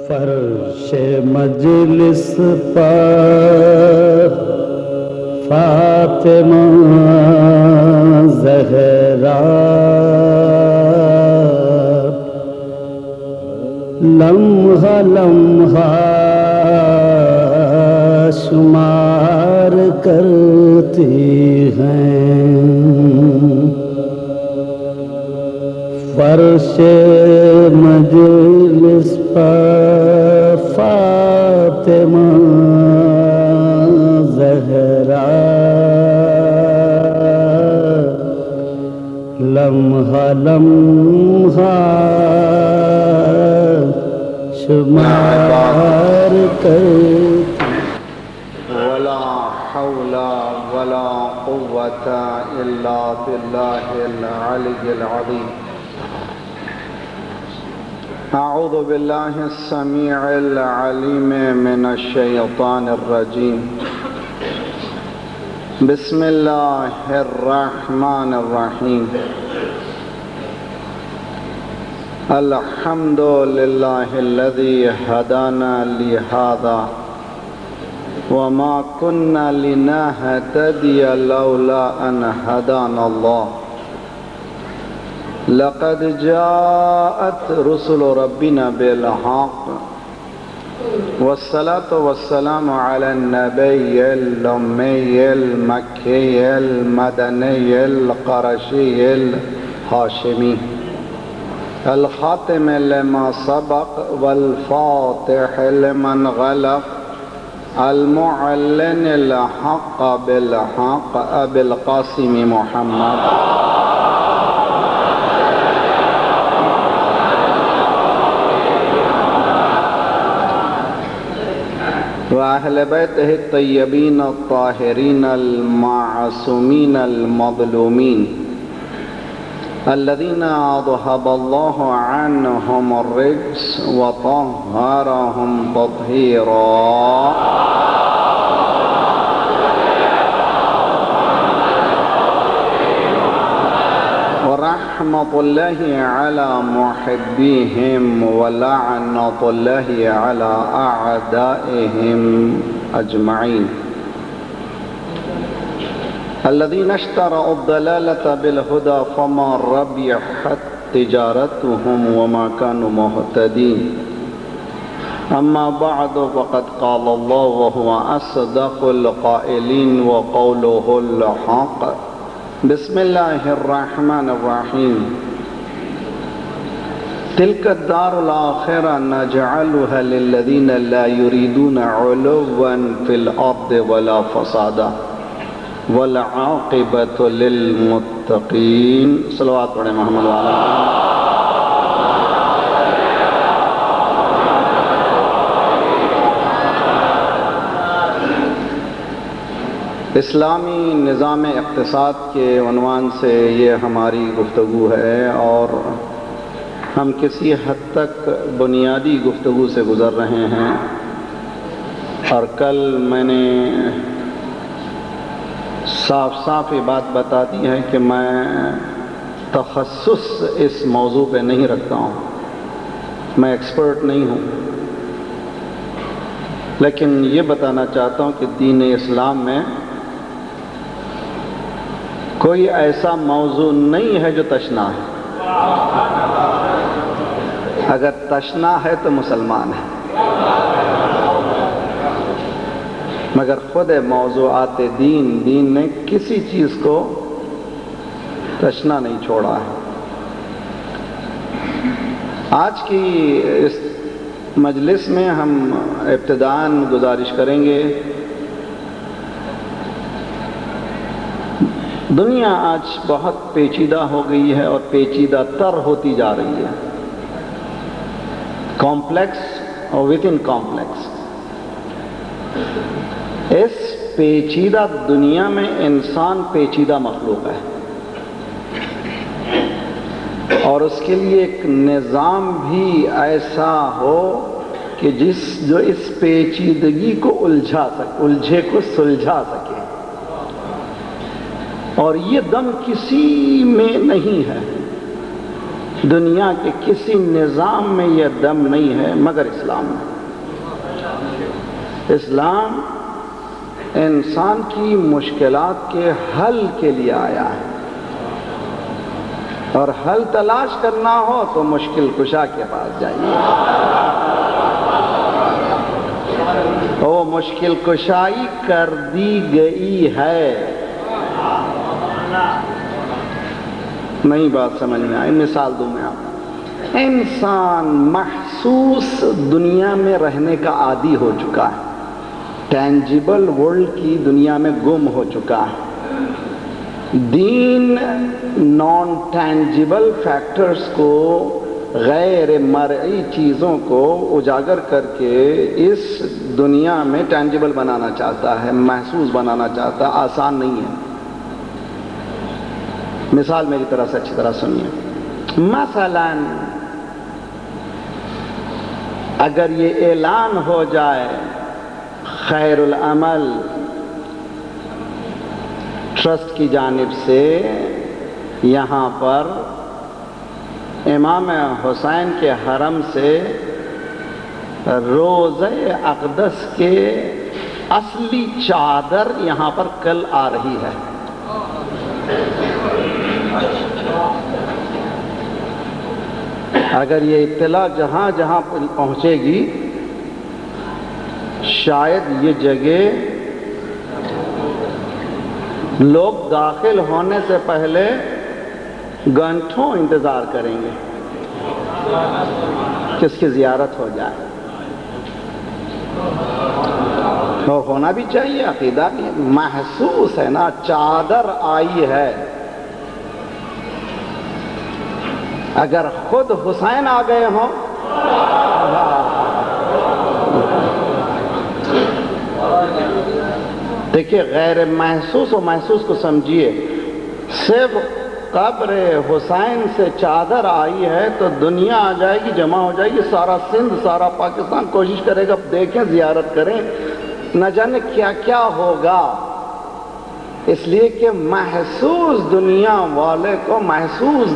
فرش مجلس پر فاطمہ زہرا لمحہ لمحہ شمار کرتی ہیں، فرش مجلس پر فاطمہ زہرا لمحہ لمحہ شمار کرتی ولا حول ولا قوة إلا بالله العلي العظيم. أعوذ بالله السميع العليم من الشيطان الرجيم. بسم الله الرحمن الرحيم. الحمد لله الذي هدانا لهذا وما كنا لنهتدي لولا أن هدانا الله. لقد جاءت رسل ربنا بالحق والصلاة والسلام على النبي الأمي المكي المدني القرشي الهاشمي الخاتم لما سبق والفاتح لمن غلق المعلن الحق بالحق أبي القاسم محمد وأهل بيته الطيبين الطاهرين المعصومين المظلومين الذين أذهب الله عنهم الرجس وطهرهم تطهيرا. ورحمة الله على محبيهم ولعنة الله على أعدائهم أجمعين الذين اشتروا الضلالة بالهدى فما ربحت تجارتهم وما كانوا مهتدين. أما بعد فقد قال الله وهو أصدق القائلين وقوله الحق. بسم الله الرحمن الرحيم. تلك الدار الآخرة نجعلها للذين لا يريدون علوا في الأرض ولا فسادا والعاقبة للمتقين. صلوات پڑھیں محمد وعلا. اسلامی نظام اقتصاد کے عنوان سے یہ ہماری گفتگو ہے اور ہم کسی حد تک بنیادی گفتگو سے گزر رہے ہیں. اور کل میں نے صاف صاف یہ بات بتا دی ہے کہ میں تخصص اس موضوع پہ نہیں رکھتا ہوں، میں ایکسپرٹ نہیں ہوں، لیکن یہ بتانا چاہتا ہوں کہ دین اسلام میں کوئی ایسا موضوع نہیں ہے جو تشنا ہے. اگر تشنا ہے تو مسلمان ہے، مگر خود موضوعات دین نے کسی چیز کو تشنا نہیں چھوڑا ہے. آج کی اس مجلس میں ہم ابتداءً گزارش کریں گے. دنیا آج بہت پیچیدہ ہو گئی ہے اور پیچیدہ تر ہوتی جا رہی ہے، کمپلیکس اور ود ان کمپلیکس. اس پیچیدہ دنیا میں انسان پیچیدہ مخلوق ہے اور اس کے لیے ایک نظام بھی ایسا ہو کہ جو اس پیچیدگی کو الجھے کو سلجھا سکے. اور یہ دم کسی میں نہیں ہے، دنیا کے کسی نظام میں یہ دم نہیں ہے مگر اسلام میں۔ اسلام انسان کی مشکلات کے حل کے لیے آیا ہے، اور حل تلاش کرنا ہو تو مشکل کشا کے پاس جائیے، وہ مشکل کشائی کر دی گئی ہے۔ نئی بات سمجھ میں آئی، مثال دوں میں آپ۔ انسان محسوس دنیا میں رہنے کا عادی ہو چکا ہے، ٹینجیبل ورلڈ کی دنیا میں گم ہو چکا ہے۔ دین نان ٹینجیبل فیکٹرز کو، غیر مرئی چیزوں کو اجاگر کر کے اس دنیا میں ٹینجیبل بنانا چاہتا ہے، محسوس بنانا چاہتا ہے۔ آسان نہیں ہے۔ مثال میری طرح سے اچھی طرح سنیے۔ مثلا اگر یہ اعلان ہو جائے خیر العمل ٹرسٹ کی جانب سے، یہاں پر امام حسین کے حرم سے روضہ اقدس کے اصلی چادر یہاں پر کل آ رہی ہے، اگر یہ اطلاع جہاں جہاں پہنچے گی، شاید یہ جگہ لوگ داخل ہونے سے پہلے گھنٹوں انتظار کریں گے کہ اس کی زیارت ہو جائے، اور ہونا بھی چاہیے۔ عقیدہ بھی محسوس ہے نا، چادر آئی ہے۔ اگر خود حسین آ گئے ہوں، دیکھیے غیر محسوس و محسوس کو سمجھیے۔ صرف قبر حسین سے چادر آئی ہے تو دنیا آ جائے گی، جمع ہو جائے گی، سارا سندھ، سارا پاکستان کوشش کرے گا دیکھیں، زیارت کریں، نہ جانے کیا کیا ہوگا۔ اس لیے کہ محسوس دنیا والے کو محسوس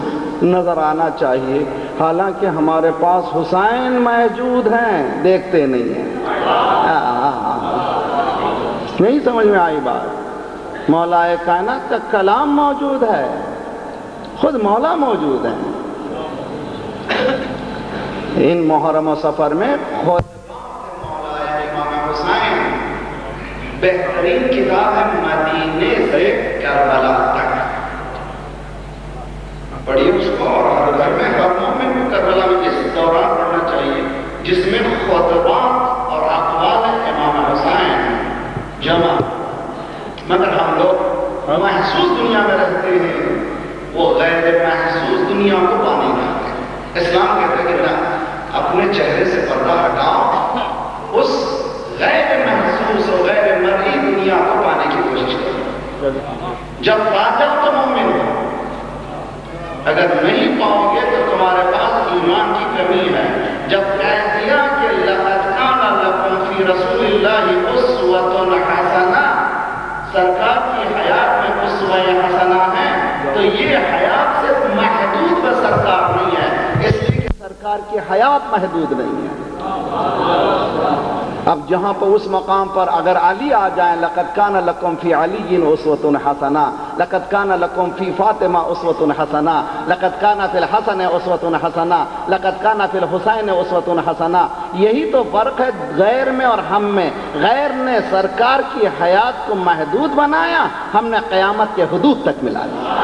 نظر آنا چاہیے، حالانکہ ہمارے پاس حسین موجود ہیں، دیکھتے نہیں ہیں۔ نہیں سمجھ میں آئی بات؟ مولا کائنات کا کلام موجود ہے، خود مولا موجود ہے۔ ان محرم و سفر میں خود مولا امام حسین، بہترین کتاب ہے مدینے سے کربلا تک، پڑھیے اس کو، اور ہر گھر میں ہر مومن کو کربلا میں اس دوران پڑھنا چاہیے، جس میں خطبات اور اقوال امام حسین جمع۔ مگر ہم لوگ محسوس دنیا میں رہتے ہیں، وہ غیر محسوس دنیا کو پانے جاتے ہیں۔ اسلام کہتے ہیں کہ نہ، اپنے چہرے سے پردہ ہٹاؤ، اس غیر محسوس اور غیر مرئی دنیا کو پانے کی کوشش کرو۔ جب پا جاؤ تو مومن ہو، اگر نہیں پاؤ گے تو تمہارے پاس ایمان کی کمی ہے۔ جب کہہ دیا کہ لَقَدْ كَانَ لَكُمْ فِي رَسُولِ اللَّهِ أُسْوَةٌ حَسَنَةٌ، سرکار کی حیات میں اسوہ حسنہ ہے، تو یہ حیات صرف محدود بس سرکار نہیں ہے، اس لیے کہ سرکار کی حیات محدود نہیں ہے۔ اب جہاں پر اس مقام پر اگر علی آ جائیں، لَقَدْ كَانَ لَكُمْ فِي عَلِيٍّ أُسْوَةٌ حَسَنَةٌ، لَقَدْ كَانَ لَكُمْ فِي فَاطِمَةَ أُسْوَةٌ حَسَنَةٌ، لَقَدْ كَانَ فِي الْحَسَنِ أُسْوَةٌ حَسَنَةٌ، لَقَدْ كَانَ فِي الْحُسَيْنِ أُسْوَةٌ حَسَنَةٌ۔ یہی تو فرق ہے غیر میں اور ہم میں۔ غیر نے سرکار کی حیات کو محدود بنایا، ہم نے قیامت کے حدود تک ملا دیا۔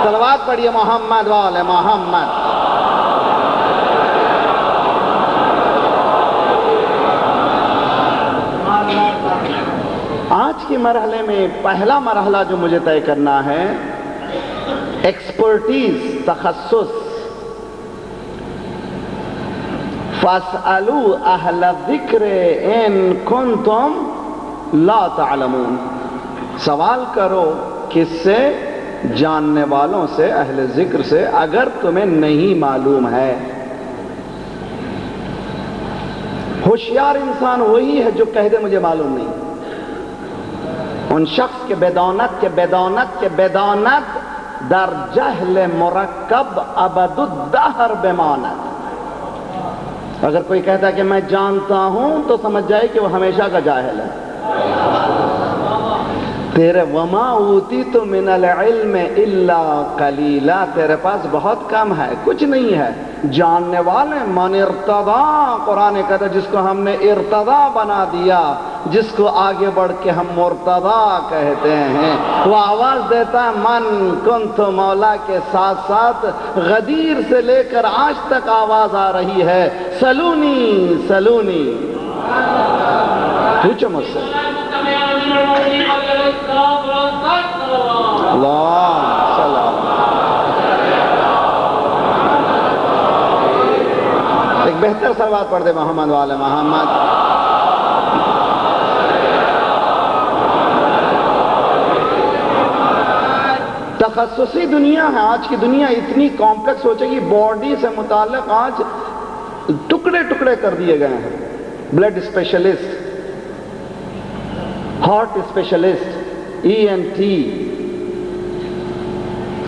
صلوات پڑھیے محمد وآل محمد۔ آج کے مرحلے میں پہلا مرحلہ جو مجھے طے کرنا ہے، ایکسپرٹیز، تخصص۔ فَاسْأَلُوا أَهْلَ الذِّكْرِ إِن كُنتُمْ لَا تَعْلَمُونَ، سوال کرو کس سے؟ جاننے والوں سے، اہل ذکر سے، اگر تمہیں نہیں معلوم ہے۔ ہوشیار انسان وہی ہے جو کہہ دے مجھے معلوم نہیں۔ ان شخص کے بدانت در جہل مرکب ابد الدہر بماند. اگر کوئی کہتا ہے کہ میں جانتا ہوں تو سمجھ جائے کہ وہ ہمیشہ کا جاہل ہے. تیرے وما اوتیت من العلم الا قلیلا، تیرے پاس بہت کم ہے، کچھ نہیں ہے. جاننے والے من ارتضا، قرآن کہتا ہے جس کو ہم نے ارتضا بنا دیا، جس کو آگے بڑھ کے ہم مرتضا کہتے ہیں، وہ آواز دیتا ہے من کنت مولا کے ساتھ ساتھ غدیر سے لے کر آج تک آواز آ رہی ہے سلونی سلونی. پوچھو مجھ سے. اللہ سلام. ایک بہتر سلوات پڑھ دے محمد والے محمد. تخصصی دنیا ہے آج کی دنیا، اتنی کمپلیکس ہو چکی، باڈی سے متعلق آج ٹکڑے ٹکڑے کر دیے گئے ہیں. Blood specialist, heart specialist, ENT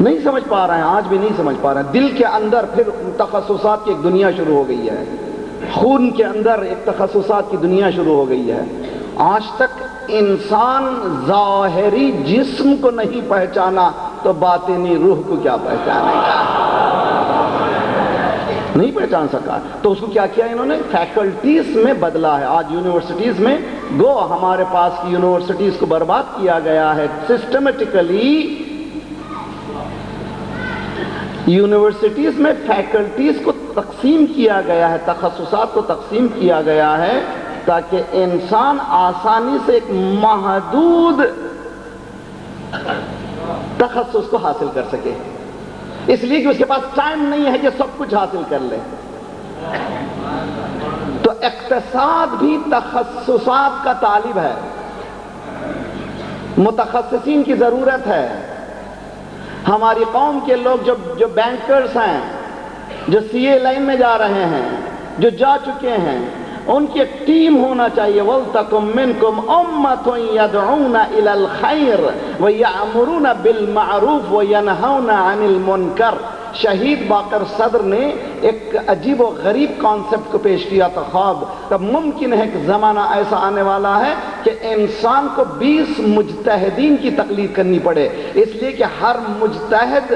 نہیں سمجھ پا رہے ہیں، آج بھی نہیں سمجھ پا رہے ہیں. دل کے اندر پھر تخصصات کی ایک دنیا شروع ہو گئی ہے، خون کے اندر ایک تخصصات کی دنیا شروع ہو گئی ہے. آج تک انسان ظاہری جسم کو نہیں پہچانا تو باطنی روح کو کیا پہچانے گا؟ نہیں پہچان سکا. تو اس کو کیا کیا انہوں نے؟ فیکلٹیز میں بدلا ہے. آج یونیورسٹیز میں گو ہمارے پاس کی یونیورسٹیز کو برباد کیا گیا ہے سسٹمیٹیکلی. یونیورسٹیز میں فیکلٹیز کو تقسیم کیا گیا ہے، تخصصات کو تقسیم کیا گیا ہے تاکہ انسان آسانی سے ایک محدود تخصص کو حاصل کر سکے، اس لیے کہ اس کے پاس ٹائم نہیں ہے کہ سب کچھ حاصل کر لے. تو اقتصاد بھی تخصصات کا طالب ہے، متخصصین کی ضرورت ہے. ہماری قوم کے لوگ جو بینکرز ہیں، جو CA لائن میں جا رہے ہیں، جو جا چکے ہیں، ان کی ایک ٹیم ہونا چاہیے. وَلْتَكُمْ مِنْكُمْ أُمَّةٌ يَدْعُونَ إِلَى الْخَيْرِ وَيَأْمُرُونَ بِالْمَعْرُوفِ وَيَنْهَوْنَ عَنِ الْمُنْكَرِ. شہید باقر صدر نے ایک عجیب و غریب کانسیپٹ کو پیش کیا تھا، خواب. تب ممکن ہے کہ زمانہ ایسا آنے والا ہے کہ انسان کو 20 مجتہدین کی تقلید کرنی پڑے، اس لیے کہ ہر مجتہد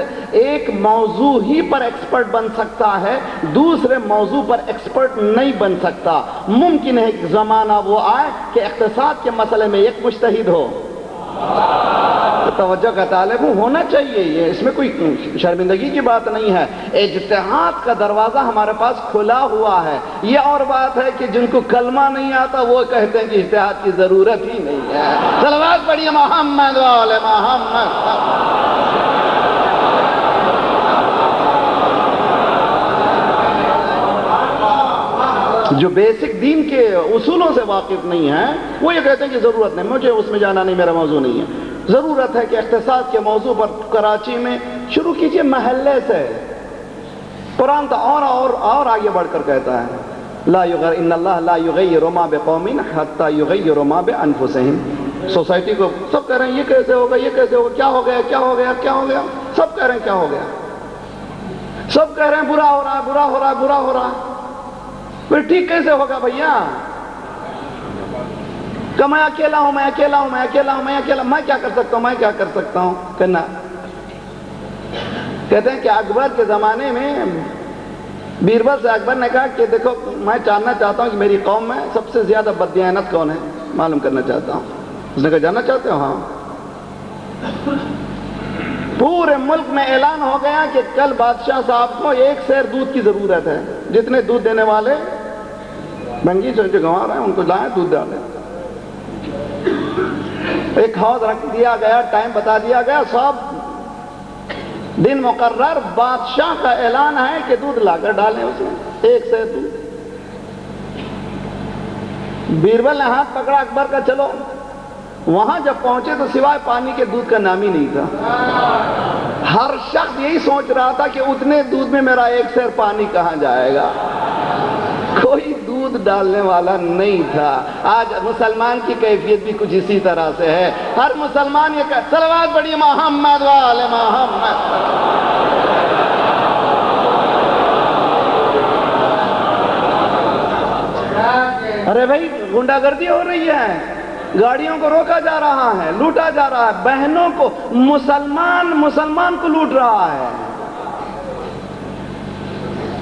ایک موضوع ہی پر ایکسپرٹ بن سکتا ہے، دوسرے موضوع پر ایکسپرٹ نہیں بن سکتا. ممکن ہے کہ زمانہ وہ آئے کہ اقتصاد کے مسئلے میں ایک مجتہد ہو. توجہ کا طالب ہوں، ہونا چاہیے. یہ اس میں کوئی شرمندگی کی بات نہیں ہے. اجتہاد کا دروازہ ہمارے پاس کھلا ہوا ہے. یہ اور بات ہے کہ جن کو کلمہ نہیں آتا وہ کہتے ہیں کہ اجتہاد کی ضرورت ہی نہیں ہے. صلوات پڑھیے محمد والے محمد. جو بیسک دین کے اصولوں سے واقف نہیں ہیں وہ یہ کہتے ہیں کہ ضرورت نہیں، مجھے اس میں جانا نہیں، میرا موضوع نہیں ہے. ضرورت ہے کہ اقتصاد کے موضوع پر کراچی میں شروع کیجئے محلے سے. قرآن تو اور آگے بڑھ کر کہتا ہے ان اللہ لا یغیر ما بقوم حتی یغیر ما بانفسہم. سوسائٹی کو سب کہہ رہے ہیں یہ کیسے ہوگا، یہ کیسے ہوگا، کیا ہو گیا، کیا ہو گیا، کیا ہو گیا. سب کہہ رہے ہیں کیا ہو گیا، سب کہہ رہے ہیں برا ہو رہا ہے، برا ہو رہا ہے، برا ہو رہا ہے. پھر ٹھیک کیسے ہوگا بھیا؟ کہ میں اکیلا ہوں، میں اکیلا ہوں، میں اکیلا ہوں، میں اکیلا، میں کیا کر سکتا ہوں، میں کیا کر سکتا ہوں. کہنا کہتے ہیں کہ اکبر کے زمانے میں بیربل سے اکبر نے کہا کہ دیکھو میں جاننا چاہتا ہوں کہ میری قوم میں سب سے زیادہ بددیانت کون ہے، معلوم کرنا چاہتا ہوں. اس نے کہا جاننا چاہتے ہو؟ ہاں. پورے ملک میں اعلان ہو گیا کہ کل بادشاہ صاحب کو 1 سیر دودھ کی ضرورت ہے. جتنے دودھ دینے والے بنگی جو گنوا رہے ہیں ان کو لائیں، دودھ ڈالیں. ایک حوض رکھ دیا گیا، ٹائم بتا دیا گیا، سب دن مقرر. بادشاہ کا اعلان ہے کہ دودھ لا کر ڈالیں اس میں 1 سیر دودھ. بیربل نے ہاتھ پکڑا اکبر کا، چلو. وہاں جب پہنچے تو سوائے پانی کے دودھ کا نام ہی نہیں تھا. ہر شخص یہی سوچ رہا تھا کہ اتنے دودھ میں میرا 1 سیر پانی کہاں جائے گا. کوئی دودھ دودھ ڈالنے والا نہیں تھا۔ آج مسلمان کی کیفیت بھی کچھ اسی طرح سے ہے، ہر مسلمان یہ کہتا صلوات پڑھیے محمد وآل محمد۔ ارے بھائی غنڈہ گردی ہو رہی ہے، گاڑیوں کو روکا جا رہا ہے، لوٹا جا رہا ہے، بہنوں کو مسلمان کو لوٹ رہا ہے۔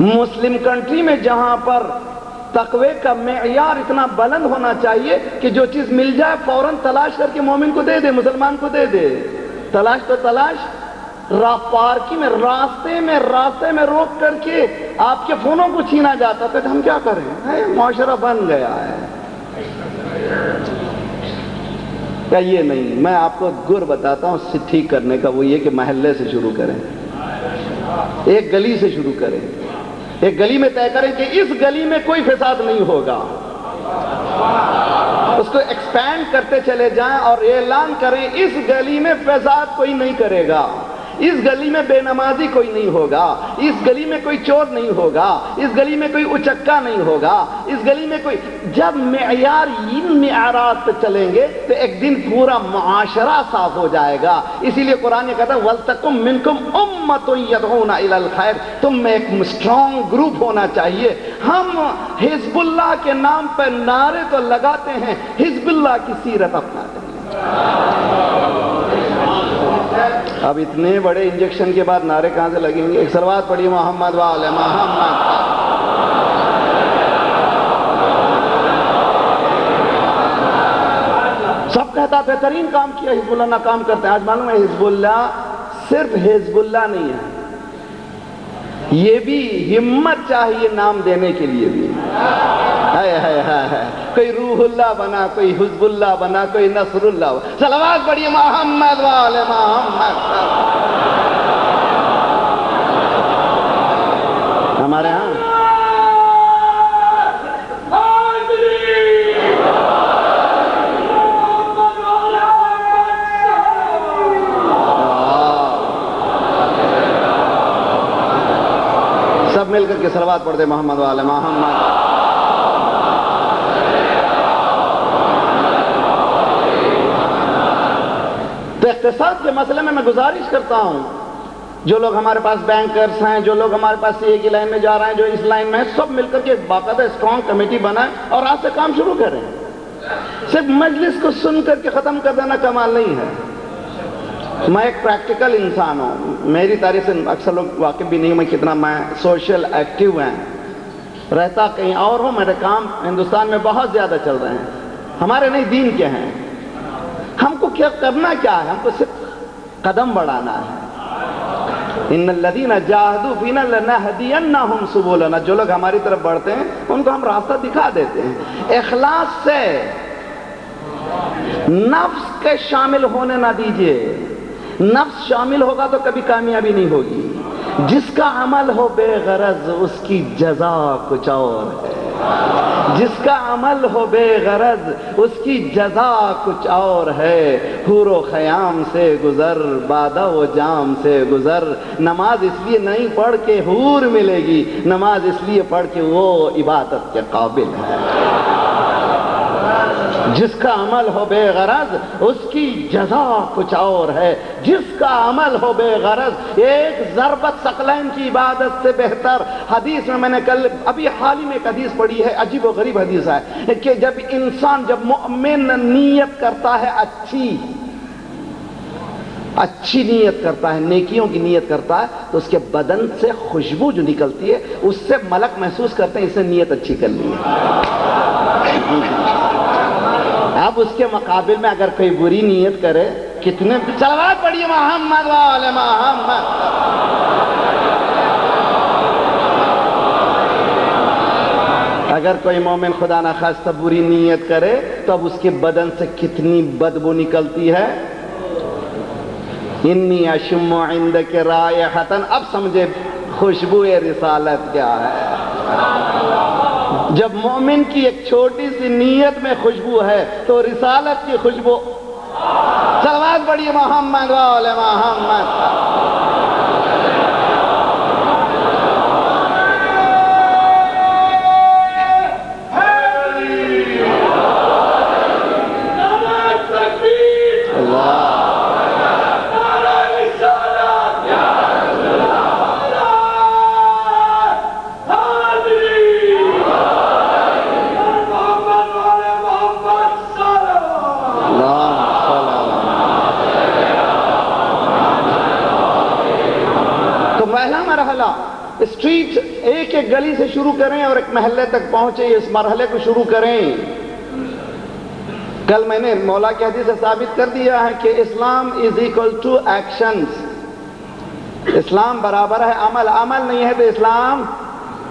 مسلم کنٹری میں جہاں پر تقوی کا معیار اتنا بلند ہونا چاہیے کہ جو چیز مل جائے فوراً تلاش کر کے مومن کو دے دے، مسلمان کو دے دے، تلاش تو تلاش، پارکی میں راستے میں روک کر کے آپ کے فونوں کو چھینا جاتا تھا، ہم کیا کریں؟ معاشرہ بن گیا ہے۔ یہ نہیں، میں آپ کو گر بتاتا ہوں اس سے ٹھیک کرنے کا، وہ یہ کہ محلے سے شروع کریں، ایک گلی سے شروع کریں، ایک گلی میں طے کریں کہ اس گلی میں کوئی فساد نہیں ہوگا، اس کو ایکسپینڈ کرتے چلے جائیں اور اعلان کریں اس گلی میں فساد کوئی نہیں کرے گا، اس گلی میں بے نمازی کوئی نہیں ہوگا، اس گلی میں کوئی چور نہیں ہوگا، اس گلی میں کوئی اچکا نہیں ہوگا، اس گلی میں کوئی، جب معیار ان معیارات پہ چلیں گے تو ایک دن پورا معاشرہ صاف ہو جائے گا۔ اسی لیے قرآن یہ کہتا ہے وَلْتَكُمْ مِنْكُمْ أُمَّةٌ يَدْعُونَ إِلَى الْخَيْرِ، تم میں ایک اسٹرانگ گروپ ہونا چاہیے۔ ہم حزب اللہ کے نام پہ نعرے تو لگاتے ہیں، حزب اللہ کی سیرت اپناتے ہیں۔ اب اتنے بڑے انجیکشن کے بعد نعرے کہاں سے لگیں گے؟ ایک صلوات پڑھیے محمد وآل محمد۔ سب کہتا بہترین کام کیا، حزب اللہ ناکام کرتے ہیں۔ آج معلوم ہے حزب اللہ صرف حزب اللہ نہیں ہے، یہ بھی ہمت چاہیے نام دینے کے لیے بھی۔ کوئی روح اللہ بنا، کوئی حزب اللہ بنا، کوئی نصر اللہ بنا۔ صلوات پڑھیے محمد وآل محمد۔ ہمارے ہاں سب مل کر کے صلوات پڑھ دے محمد وآل محمد۔ تو اقتصاد کے مسئلے میں گزارش کرتا ہوں، جو لوگ ہمارے پاس بینکرز ہیں، جو لوگ ہمارے پاس سی اے کی لائن میں جا رہے ہیں، جو اس لائن میں ہیں، سب مل کر کے باقاعدہ اسٹرانگ کمیٹی بنائیں اور آج سے کام شروع کریں۔ صرف مجلس کو سن کر کے ختم کر دینا کمال نہیں ہے۔ میں ایک پریکٹیکل انسان ہوں، میری تاریخ سے اکثر لوگ واقف بھی نہیں، میں کتنا میں سوشل ایکٹیو ہیں، رہتا کہیں اور ہوں، میرے کام ہندوستان میں بہت زیادہ چل رہے ہیں، ہمارے نہیں دین کے ہیں۔ ہم کو کیا کرنا کیا ہے؟ ہم کو صرف قدم بڑھانا ہے۔ ان الذین جاہدوا فینا لنہدینہم سبلنا، جو لوگ ہماری طرف بڑھتے ہیں ان کو ہم راستہ دکھا دیتے ہیں۔ اخلاص سے نفس کے شامل ہونے نہ دیجیے، نفس شامل ہوگا تو کبھی کامیابی نہیں ہوگی۔ جس کا عمل ہو بے غرض اس کی جزا کچھ اور ہے، جس کا عمل ہو بے غرض اس کی جزا کچھ اور ہے۔ حور و خیام سے گزر، بادہ و جام سے گزر، نماز اس لیے نہیں پڑھ کے حور ملے گی، نماز اس لیے پڑھ کے وہ عبادت کے قابل ہے۔ جس کا عمل ہو بے غرض اس کی جزا کچھ اور ہے، جس کا عمل ہو بے غرض ایک ضربت ثقلین کی عبادت سے بہتر۔ حدیث میں نے کل ابھی حال ہی میں ایک حدیث پڑھی ہے، عجیب و غریب حدیث ہے کہ جب انسان، جب مؤمن نیت کرتا ہے اچھی نیت کرتا ہے، نیکیوں کی نیت کرتا ہے، تو اس کے بدن سے خوشبو جو نکلتی ہے اس سے ملک محسوس کرتے ہیں اس نے نیت اچھی کر لی ہے۔ اب اس کے مقابل میں اگر کوئی بری نیت کرے، کتنے صلوات پڑھیے محمد وآل محمد۔ اگر کوئی مومن خدا نخواستہ بری نیت کرے تو اب اس کے بدن سے کتنی بدبو نکلتی ہے۔ انی اشم عندک رائحۃ، اب سمجھے خوشبو رسالت کیا ہے۔ جب مومن کی ایک چھوٹی سی نیت میں خوشبو ہے تو رسالت کی خوشبو۔ صلوات پڑھیے محمد وآل محمد۔ اسٹریٹ ایک ایک گلی سے شروع کریں اور ایک محلے تک پہنچے، اس مرحلے کو شروع کریں۔ کل میں نے مولا کی حدیث سے ثابت کر دیا ہے کہ اسلام از اکول ٹو ایکشنز، اسلام برابر ہے عمل، عمل نہیں ہے تو اسلام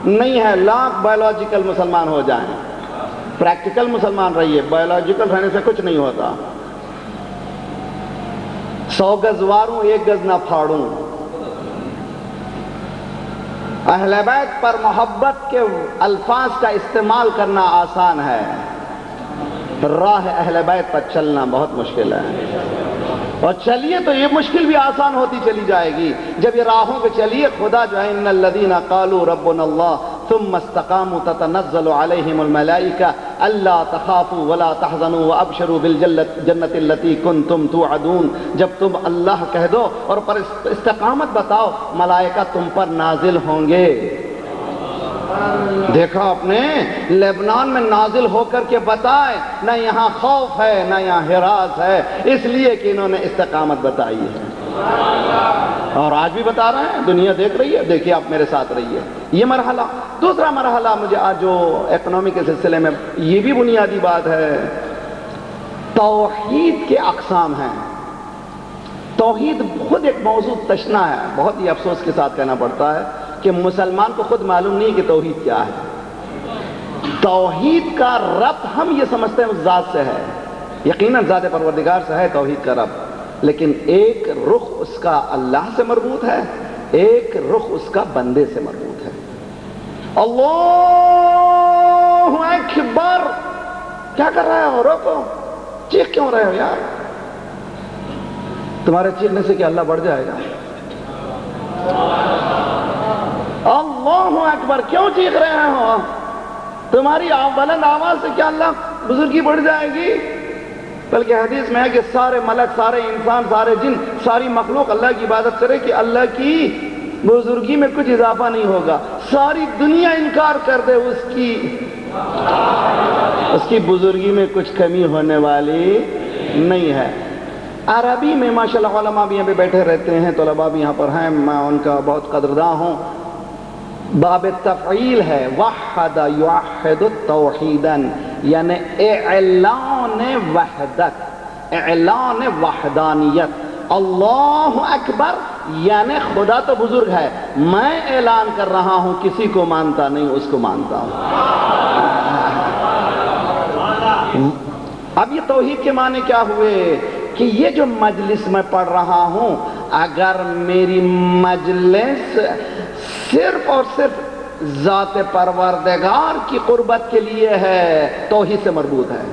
نہیں ہے۔ لاکھ بایولوجیکل مسلمان ہو جائیں، پریکٹیکل مسلمان رہیے، بایولوجیکل رہنے سے کچھ نہیں ہوتا۔ 100 گز واروں 1 گز نہ پھاڑوں۔ اہل بیت پر محبت کے الفاظ کا استعمال کرنا آسان ہے، راہ اہل بیت پر چلنا بہت مشکل ہے۔ اور چلیے تو یہ مشکل بھی آسان ہوتی چلی جائے گی جب یہ راہوں پہ چلیے۔ خدا جو ہے ان الذین قالوا ربنا اللہ ثم استقاموا تتنزل علیہم الملائکہ الا تخافوا ولا تحزنوا وابشروا بالجنۃ التي کنتم توعدون، جب تم اللہ کہہ دو اور پر استقامت بتاؤ، ملائکہ تم پر نازل ہوں گے۔ دیکھا آپ نے لبنان میں نازل ہو کر کے بتائے، نہ یہاں خوف ہے نہ یہاں ہراس ہے، اس لیے کہ انہوں نے استقامت بتائی ہے، اور آج بھی بتا رہے ہیں، دنیا دیکھ رہی ہے۔ دیکھیے آپ میرے ساتھ رہیے۔ یہ مرحلہ۔ دوسرا مرحلہ مجھے آج جو اکنامی کے سلسلے میں یہ بھی بنیادی بات ہے، توحید کے اقسام ہیں۔ توحید خود ایک موضوع تشنا ہے، بہت ہی افسوس کے ساتھ کہنا پڑتا ہے کہ مسلمان کو خود معلوم نہیں کہ توحید کیا ہے۔ توحید کا ربط ہم یہ سمجھتے ہیں اس ذات سے ہے، یقیناً ذات پروردگار سے ہے توحید کا ربط، لیکن ایک رخ اس کا اللہ سے مربوط ہے، ایک رخ اس کا بندے سے مربوط ہے۔ اللہ اکبر! کیا کر رہے ہو؟ روکو، چیخ کیوں رہے ہو یار؟ تمہارے چیخنے سے کیا اللہ بڑھ جائے گا؟ اللہ اکبر! کیوں چیخ رہے ہو؟ تمہاری بلند آواز سے کیا اللہ بزرگی بڑھ جائے گی؟ بلکہ حدیث میں ہے کہ سارے ملک، سارے انسان، سارے جن، ساری مخلوق اللہ کی عبادت کرے کہ اللہ کی بزرگی میں کچھ اضافہ نہیں ہوگا۔ ساری دنیا انکار کر دے اس کی بزرگی میں کچھ کمی ہونے والی نہیں ہے۔ عربی میں ماشاءاللہ علماء بھی یہاں پہ بیٹھے رہتے ہیں، طلباء بھی یہاں پر ہیں، میں ان کا بہت قدرداں ہوں۔ باب تفعیل ہے، وحد یوحد توحیدا، یعنی اعلان وحدت، اعلان وحدانیت۔ اللہ اکبر یعنی خدا تو بزرگ ہے، میں اعلان کر رہا ہوں، کسی کو مانتا نہیں، اس کو مانتا ہوں۔ اب یہ توحید کے معنی کیا ہوئے کہ یہ جو مجلس میں پڑھ رہا ہوں، اگر میری مجلس صرف اور صرف ذات پروردگار کی قربت کے لیے ہے، توحید سے مربوط ہے۔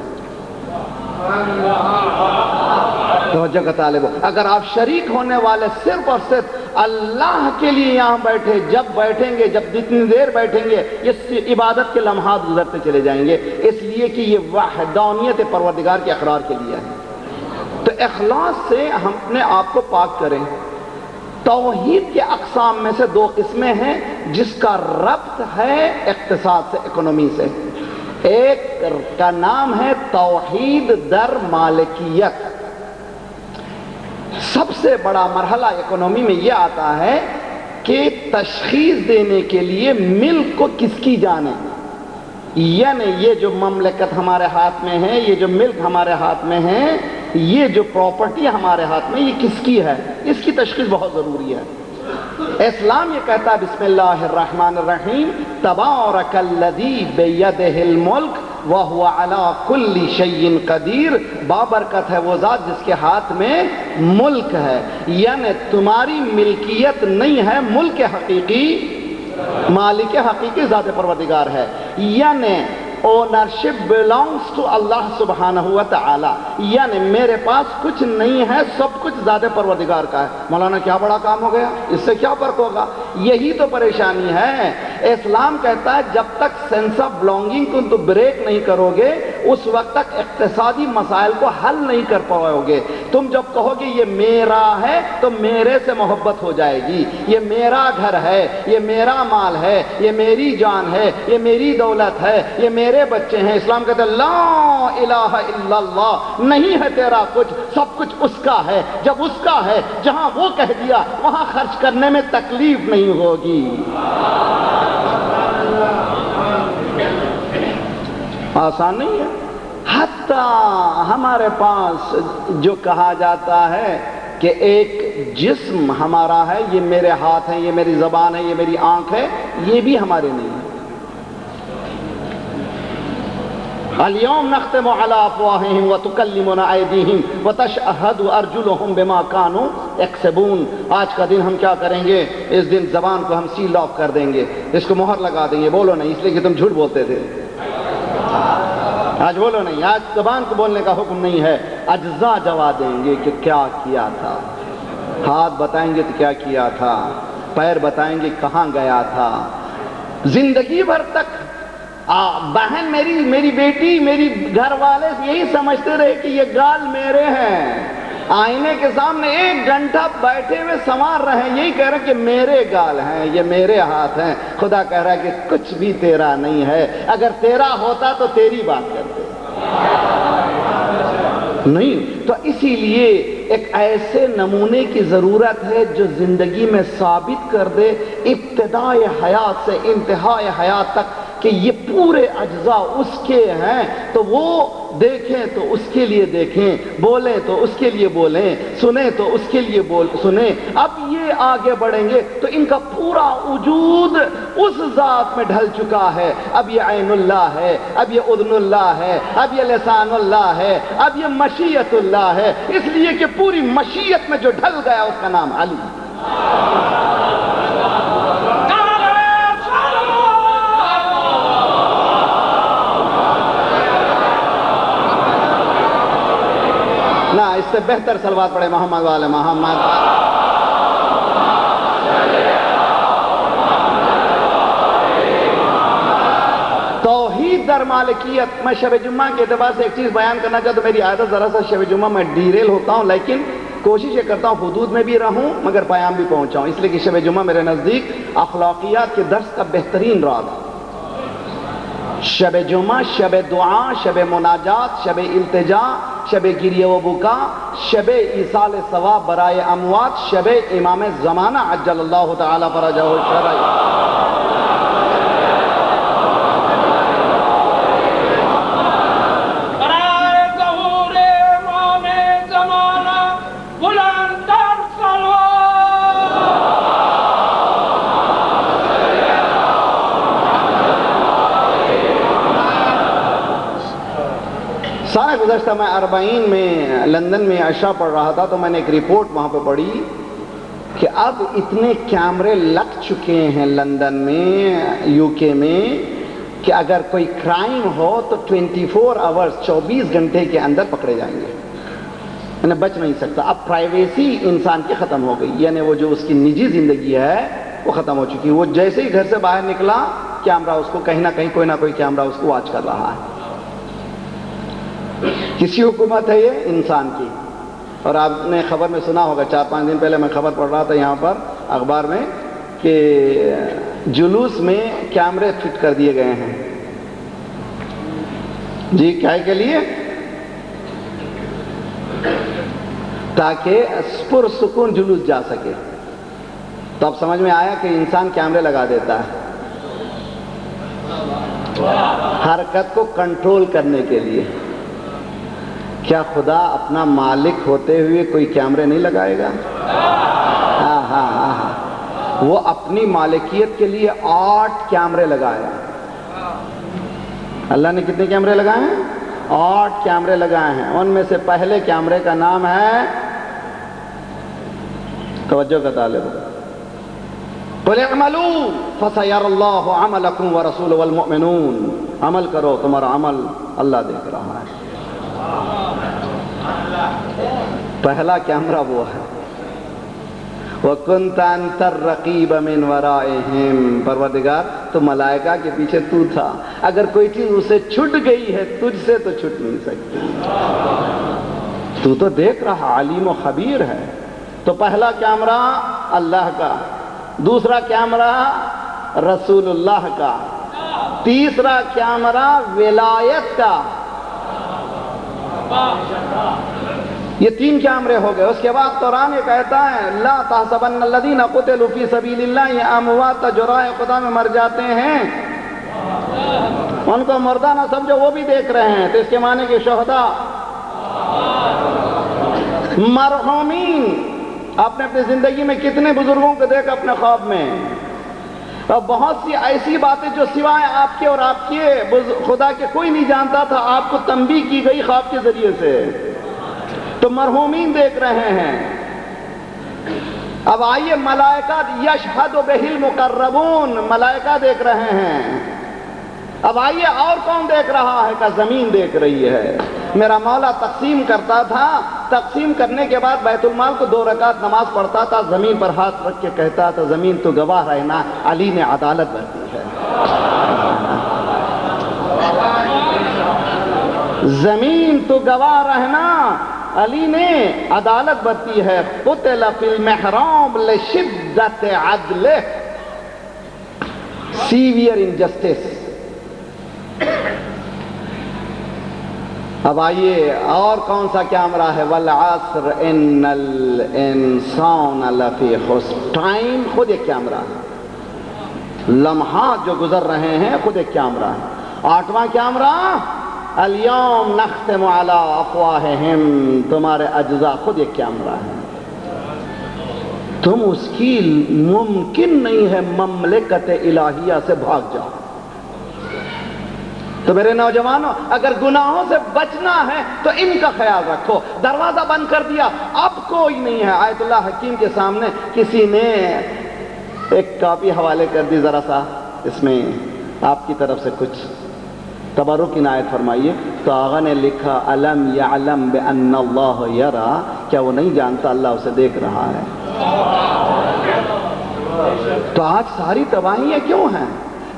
توجہ کا طالب ہو، اگر آپ شریک ہونے والے صرف اور صرف اللہ کے لیے یہاں بیٹھے، جب بیٹھیں گے، جب جتنی دیر بیٹھیں گے، یہ عبادت کے لمحات گزرتے چلے جائیں گے، اس لیے کہ یہ وحدانیت پروردگار کے اقرار کے لیے ہے۔ تو اخلاص سے ہم اپنے آپ کو پاک کریں۔ توحید کے اقسام میں سے 2 قسمیں ہیں جس کا ربط ہے اقتصاد سے، اکنومی سے۔ ایک کا نام ہے توحید در مالکیت۔ سب سے بڑا مرحلہ اکنومی میں یہ آتا ہے کہ تشخیص دینے کے لیے ملک کو کس کی جانے، یعنی یہ جو مملکت ہمارے ہاتھ میں ہے، یہ جو ملک ہمارے ہاتھ میں ہے، یہ جو پراپرٹی ہمارے ہاتھ میں، یہ کس کی ہے، اس کی تشخیص بہت ضروری ہے۔ اسلام یہ کہتا ہے بسم اللہ الرحمن الرحیم، تبارک الذی بیدہ الملک وَهُوَ عَلَىٰ كُلِّ شَيْءٍ قَدِيرٌ، بابرکت ہے وہ ذات جس کے ہاتھ میں ملک ہے، یعنی تمہاری ملکیت نہیں ہے، ملک حقیقی، مالک حقیقی ذات پروردگار ہے، یعنی اونرشپ belongs to اللہ سبحانہ و تعالی، یعنی میرے پاس کچھ نہیں ہے، سب کچھ ذات پروردگار کا ہے۔ مولانا کیا بڑا کام ہو گیا، اس سے کیا فرق ہوگا؟ یہی تو پریشانی ہے اسلام کہتا ہے جب تک سینس آف بلونگنگ کو تو بریک نہیں کرو گے اس وقت تک اقتصادی مسائل کو حل نہیں کر پاؤ گے. تم جب کہو گے یہ میرا ہے تو میرے سے محبت ہو جائے گی. یہ میرا گھر ہے، یہ میرا مال ہے، یہ میری جان ہے، یہ میری دولت ہے، یہ میرے بچے ہیں. اسلام کہتا ہے لا الہ الا اللہ، نہیں ہے تیرا کچھ، سب کچھ اس کا ہے. جب اس کا ہے جہاں وہ کہہ دیا وہاں خرچ کرنے میں تکلیف نہیں ہوگی. آسان نہیں ہے. حتیٰ ہمارے پاس جو کہا جاتا ہے کہ ایک جسم ہمارا ہے، یہ میرے ہاتھ ہیں، یہ میری زبان ہے، یہ میری آنکھ ہے، یہ بھی ہمارے نہیں ہے. اليوم نختم على افواههم وتكلمنا ايديهم وتشهد ارجلهم بما كانوا يكسبون. آج کا دن ہم کیا کریں گے؟ اس دن زبان کو ہم سیل آف کر دیں گے، اس کو مہر لگا دیں گے. بولو نہیں، اس لیے کہ تم جھوٹ بولتے تھے. آج بولو نہیں، آج زبان کو بولنے کا حکم نہیں ہے. اجزاء جواب دیں گے کہ کیا کیا تھا. ہاتھ بتائیں گے تو کیا کیا تھا، پیر بتائیں گے کہاں گیا تھا. زندگی بھر تک بہن میری بیٹی، میری گھر والے یہی سمجھتے رہے کہ یہ گال میرے ہیں. آئینے کے سامنے ایک گھنٹہ بیٹھے ہوئے سنوار رہے ہیں، یہی کہہ رہے ہیں کہ میرے گال ہیں، یہ میرے ہاتھ ہیں. خدا کہہ رہا ہے کہ کچھ بھی تیرا نہیں ہے. اگر تیرا ہوتا تو تیری بات کرتے نہیں. تو اسی لیے ایک ایسے نمونے کی ضرورت ہے جو زندگی میں ثابت کر دے ابتدائے حیات سے انتہائے حیات تک کہ یہ پورے اجزاء اس کے ہیں. تو وہ دیکھیں تو اس کے لیے دیکھیں، بولیں تو اس کے لیے بولیں، سنیں تو اس کے لیے سنیں. اب یہ آگے بڑھیں گے تو ان کا پورا وجود اس ذات میں ڈھل چکا ہے. اب یہ عین اللہ ہے، اب یہ اذن اللہ ہے، اب یہ لسان اللہ ہے، اب یہ مشیت اللہ ہے. اس لیے کہ پوری مشیت میں جو ڈھل گیا اس کا نام علی. نہ اس سے بہتر صلوات پڑھے محمد والے محمد. توحید در مالکیت. میں شب جمعہ کے اعتبار سے ایک چیز بیان کرنا چاہتا ہوں. میری عادت ذرا سا شب جمعہ میں ڈیریل ہوتا ہوں، لیکن کوشش یہ کرتا ہوں حدود میں بھی رہوں مگر پیام بھی پہنچاؤں. اس لیے کہ شب جمعہ میرے نزدیک اخلاقیات کے درس کا بہترین رات ہے. شب جمعہ شب دعا، شب مناجات، شب التجا، شب گریہ و بکا، شب ایصال ثواب برائے اموات، شب امام زمانہ عجل اللہ تعالی فرجہ الشرعی. سال گزشتہ میں 40 میں لندن میں عشاء پڑھ رہا تھا تو میں نے ایک رپورٹ وہاں پہ پڑھی کہ اب اتنے کیمرے لگ چکے ہیں لندن میں، یو کے میں، کہ اگر کوئی کرائم ہو تو 24 آورز 24 گھنٹے کے اندر پکڑے جائیں گے. یعنی بچ نہیں سکتا. اب پرائیویسی انسان کی ختم ہو گئی، یعنی وہ جو اس کی نجی زندگی ہے وہ ختم ہو چکی. وہ جیسے ہی گھر سے باہر نکلا کیمرہ اس کو کہیں نہ کہیں کوئی نہ کوئی کیمرہ اس کو واچ کر رہا ہے. کسی حکومت ہے یہ؟ انسان کی. اور آپ نے خبر میں سنا ہوگا، 4-5 دن پہلے میں خبر پڑھ رہا تھا یہاں پر اخبار میں کہ جلوس میں کیمرے فٹ کر دیے گئے ہیں. جی کیا کے لیے؟ تاکہ پرسکون جلوس جا سکے. تو اب سمجھ میں آیا کہ انسان کیمرے لگا دیتا ہے حرکت کو کنٹرول کرنے کے لیے. کیا خدا اپنا مالک ہوتے ہوئے کوئی کیمرے نہیں لگائے گا؟ وہ اپنی مالکیت کے لیے 8 کیمرے لگائے. اللہ نے کتنے کیمرے لگائے ہیں؟ 8 کیمرے لگائے ہیں. ان میں سے پہلے کیمرے کا نام ہے، توجہ کا طالب، قُلِ اعْمَلُوا فَسَيَرَى اللَّهُ عَمَلَكُمْ وَرَسُولُهُ وَالْمُؤْمِنُونَ. عمل کرو، تمہارا عمل اللہ دیکھ رہا ہے. پہلا کیمرہ وہ ہے. وَكُنْتَ أَنْتَ الرَّقِيبَ مِنْ وَرَائِهِمْ. پروردگار تو ملائکہ کے پیچھے تو تھا. اگر کوئی چیز اسے چھٹ گئی ہے تجھ سے تو چھٹ نہیں سکتی. تو تو دیکھ رہا، علیم و خبیر ہے. تو پہلا کیمرہ اللہ کا، دوسرا کیمرہ رسول اللہ کا، تیسرا کیمرہ ولایت کا. یہ 3 کیمرے ہو گئے. اس کے بعد قرآن یہ کہتا ہے لا تحسبن الذین قتلوا فی سبیل اللہ یہ اموات، جو راہ خدا میں مر جاتے ہیں ان کو مردہ نہ سمجھو، وہ بھی دیکھ رہے ہیں. تو اس کے معنی کہ شہداء مرحومین. آپ نے اپنی زندگی میں کتنے بزرگوں کو دیکھا اپنے خواب میں، اور بہت سی ایسی باتیں جو سوائے آپ کے اور آپ کے خدا کے کوئی نہیں جانتا تھا، آپ کو تنبیہ کی گئی خواب کے ذریعے سے. تو مرحومین دیکھ رہے ہیں. اب آئیے ملائکہ یشہد بہ المقربون، ملائکہ دیکھ رہے ہیں. اب آئیے اور کون دیکھ رہا ہے؟ کہ زمین دیکھ رہی ہے. میرا مولا تقسیم کرتا تھا، تقسیم کرنے کے بعد بیت المال کو 2 رکعت نماز پڑھتا تھا، زمین پر ہاتھ رکھ کے کہتا تھا زمین تو گواہ رہنا، علی نے عدالت برتی ہے. زمین تو گواہ رہنا، علی نے عدالت برتی ہے. قتل فی المحراب لشدت عدلہ، سیویئر انجسٹس. اب آئیے اور کون سا کیمرہ ہے؟ والعصر ان الانسان لفی خسر. ٹائم خود ایک کیمرہ ہے، لمحات جو گزر رہے ہیں خود ایک کیمرہ ہے. 8واں کیمرہ الیوم نختم علی افواہہم، تمہارے اجزاء خود ایک کیمرہ ہے. تم اس کی ممکن نہیں ہے مملکت الہیہ سے بھاگ جاؤ. تو میرے نوجوانوں، اگر گناہوں سے بچنا ہے تو ان کا خیال رکھو. دروازہ بند کر دیا، اب کوئی نہیں ہے. آیت اللہ حکیم کے سامنے کسی نے ایک کاپی حوالے کر دی، ذرا سا اس میں آپ کی طرف سے کچھ تبرک عنایت فرمائیے. تو آغا نے لکھا الم یعلم بان اللہ یرا، کیا وہ نہیں جانتا اللہ اسے دیکھ رہا ہے؟ تو آج ساری تباہیاں کیوں ہیں؟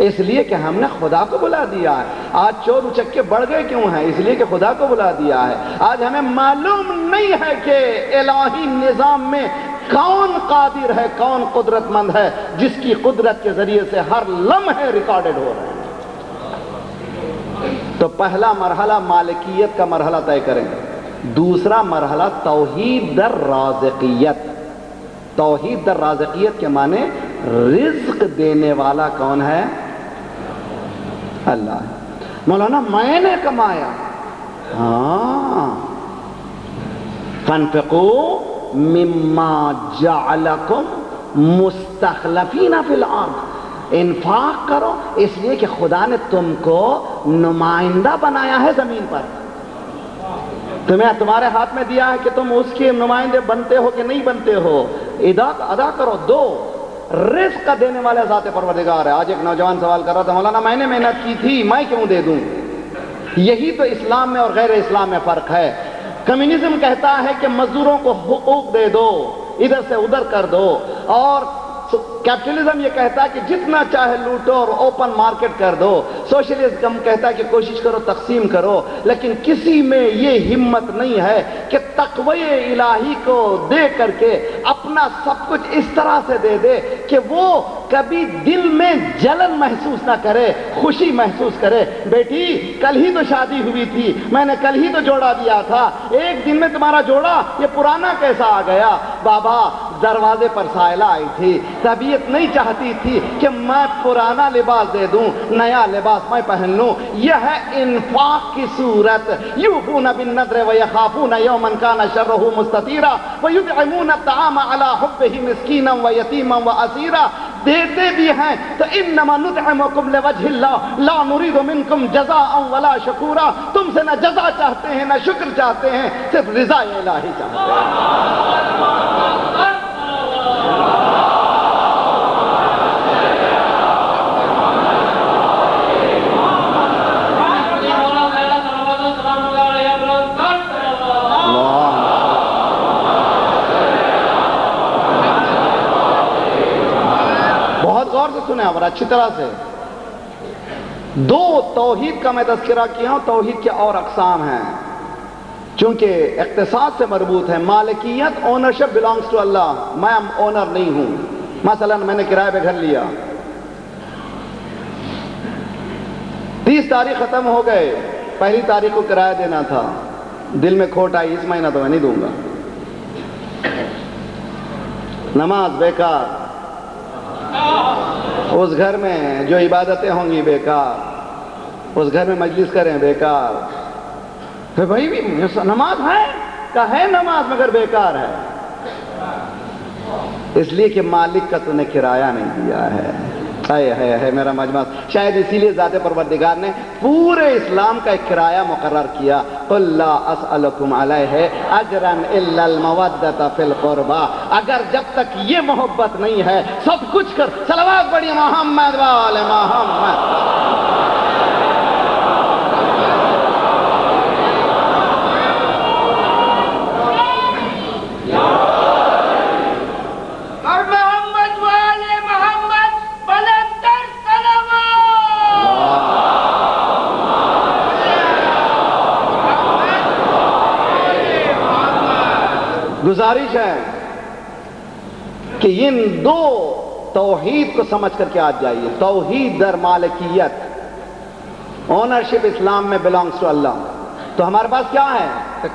اس لیے کہ ہم نے خدا کو بلا دیا ہے. آج چور اچکے بڑھ گئے کیوں ہیں؟ اس لیے کہ خدا کو بلا دیا ہے. آج ہمیں معلوم نہیں ہے کہ الہی نظام میں کون قادر ہے، کون قدرت مند ہے، جس کی قدرت کے ذریعے سے ہر لمحے ریکارڈڈ ہو رہے ہیں. تو پہلا مرحلہ مالکیت کا مرحلہ طے کریں. دوسرا مرحلہ توحید در رازقیت. توحید در رازقیت کے معنی رزق دینے والا کون ہے؟ اللہ. مولانا میں نے کمایا، ہاں. فانفقوا مما جعلکم مستخلفین فی الارض، انفاق کرو اس لیے کہ خدا نے تم کو نمائندہ بنایا ہے زمین پر. تمہیں تمہارے ہاتھ میں دیا ہے کہ تم اس کے نمائندے بنتے ہو کہ نہیں بنتے ہو. ادا کرو. دو، رزق کا دینے والے ذات پروردگار ہے. آج ایک نوجوان سوال کر رہا تھا، مولانا میں نے محنت کی تھی، میں کیوں دے دوں؟ یہی تو اسلام میں اور غیر اسلام میں فرق ہے. کمیونزم کہتا ہے کہ مزدوروں کو حقوق دے دو، ادھر سے ادھر کر دو، اور کیپٹلزم یہ کہتا ہے کہ جتنا چاہے لوٹو اور اوپن مارکیٹ کر دو. سوشلزم کہتا ہے کہ کوشش کرو تقسیم کرو. لیکن کسی میں یہ ہمت نہیں ہے کہ تقوی الہی کو دے کر کے اپنا سب کچھ اس طرح سے دے دے کہ وہ کبھی دل میں جلن محسوس نہ کرے، خوشی محسوس کرے. بیٹی کل ہی تو شادی ہوئی تھی، میں نے کل ہی تو جوڑا دیا تھا، ایک دن میں تمہارا جوڑا یہ پرانا کیسا آ گیا؟ بابا دروازے پر سائلہ آئی تھی، طبیعت نہیں چاہتی تھی کہ میں پرانا لباس دے دوں، نیا لباس میں پہن لوں. یہ ہے انفاق کی صورت. یوفون بالنذر ویخافون یوما کان شرہ مستطیرا ویطعمون الطعام علی حبہ مسکینا ویتیما واسیرا. دیتے بھی ہیں تو انما نطعمکم لوجہ اللہ لا نرید منکم جزاء ولا شکورا. تم سے نہ جزا چاہتے ہیں نہ شکر چاہتے ہیں، صرف رضا الہی چاہتے ہیں. بہت غور سے سنیں اور اچھی طرح سے. توحید کا میں تذکرہ کیا ہوں، توحید کے اور اقسام ہیں چونکہ اقتصاد سے مربوط ہے. مالکیت، اونرشپ belongs to اللہ. میں اونر نہیں ہوں. مثلا میں نے کرائے پہ گھر لیا، 30 تاریخ ختم ہو گئے، پہلی تاریخ کو کرایہ دینا تھا، دل میں کھوٹ آئی، اس مہینہ تو میں نہیں دوں گا. نماز بیکار، اس گھر میں جو عبادتیں ہوں گی بیکار، اس گھر میں مجلس کریں بیکار. پھر بھائی بھی نماز ہے کہ ہے نماز مگر بیکار ہے، اس لیے کہ مالک کا تو نے کرایہ نہیں دیا ہے. ہے میرا مجمع. شاید اسی لیے ذات پروردگار نے پورے اسلام کا ایک کرایہ مقرر کیا. قل لا اسألکم علیہ اجرا الا المودۃ فی القربى. اگر جب تک یہ محبت نہیں ہے سب کچھ کر. صلوات پڑھیے محمد و آل محمد. گزارش ہے کہ ان دو توحید کو سمجھ کر کے آج جائیے. توحید در مالکیت، اونرشپ اسلام میں belongs to اللہ. تو ہمارے پاس کیا ہے؟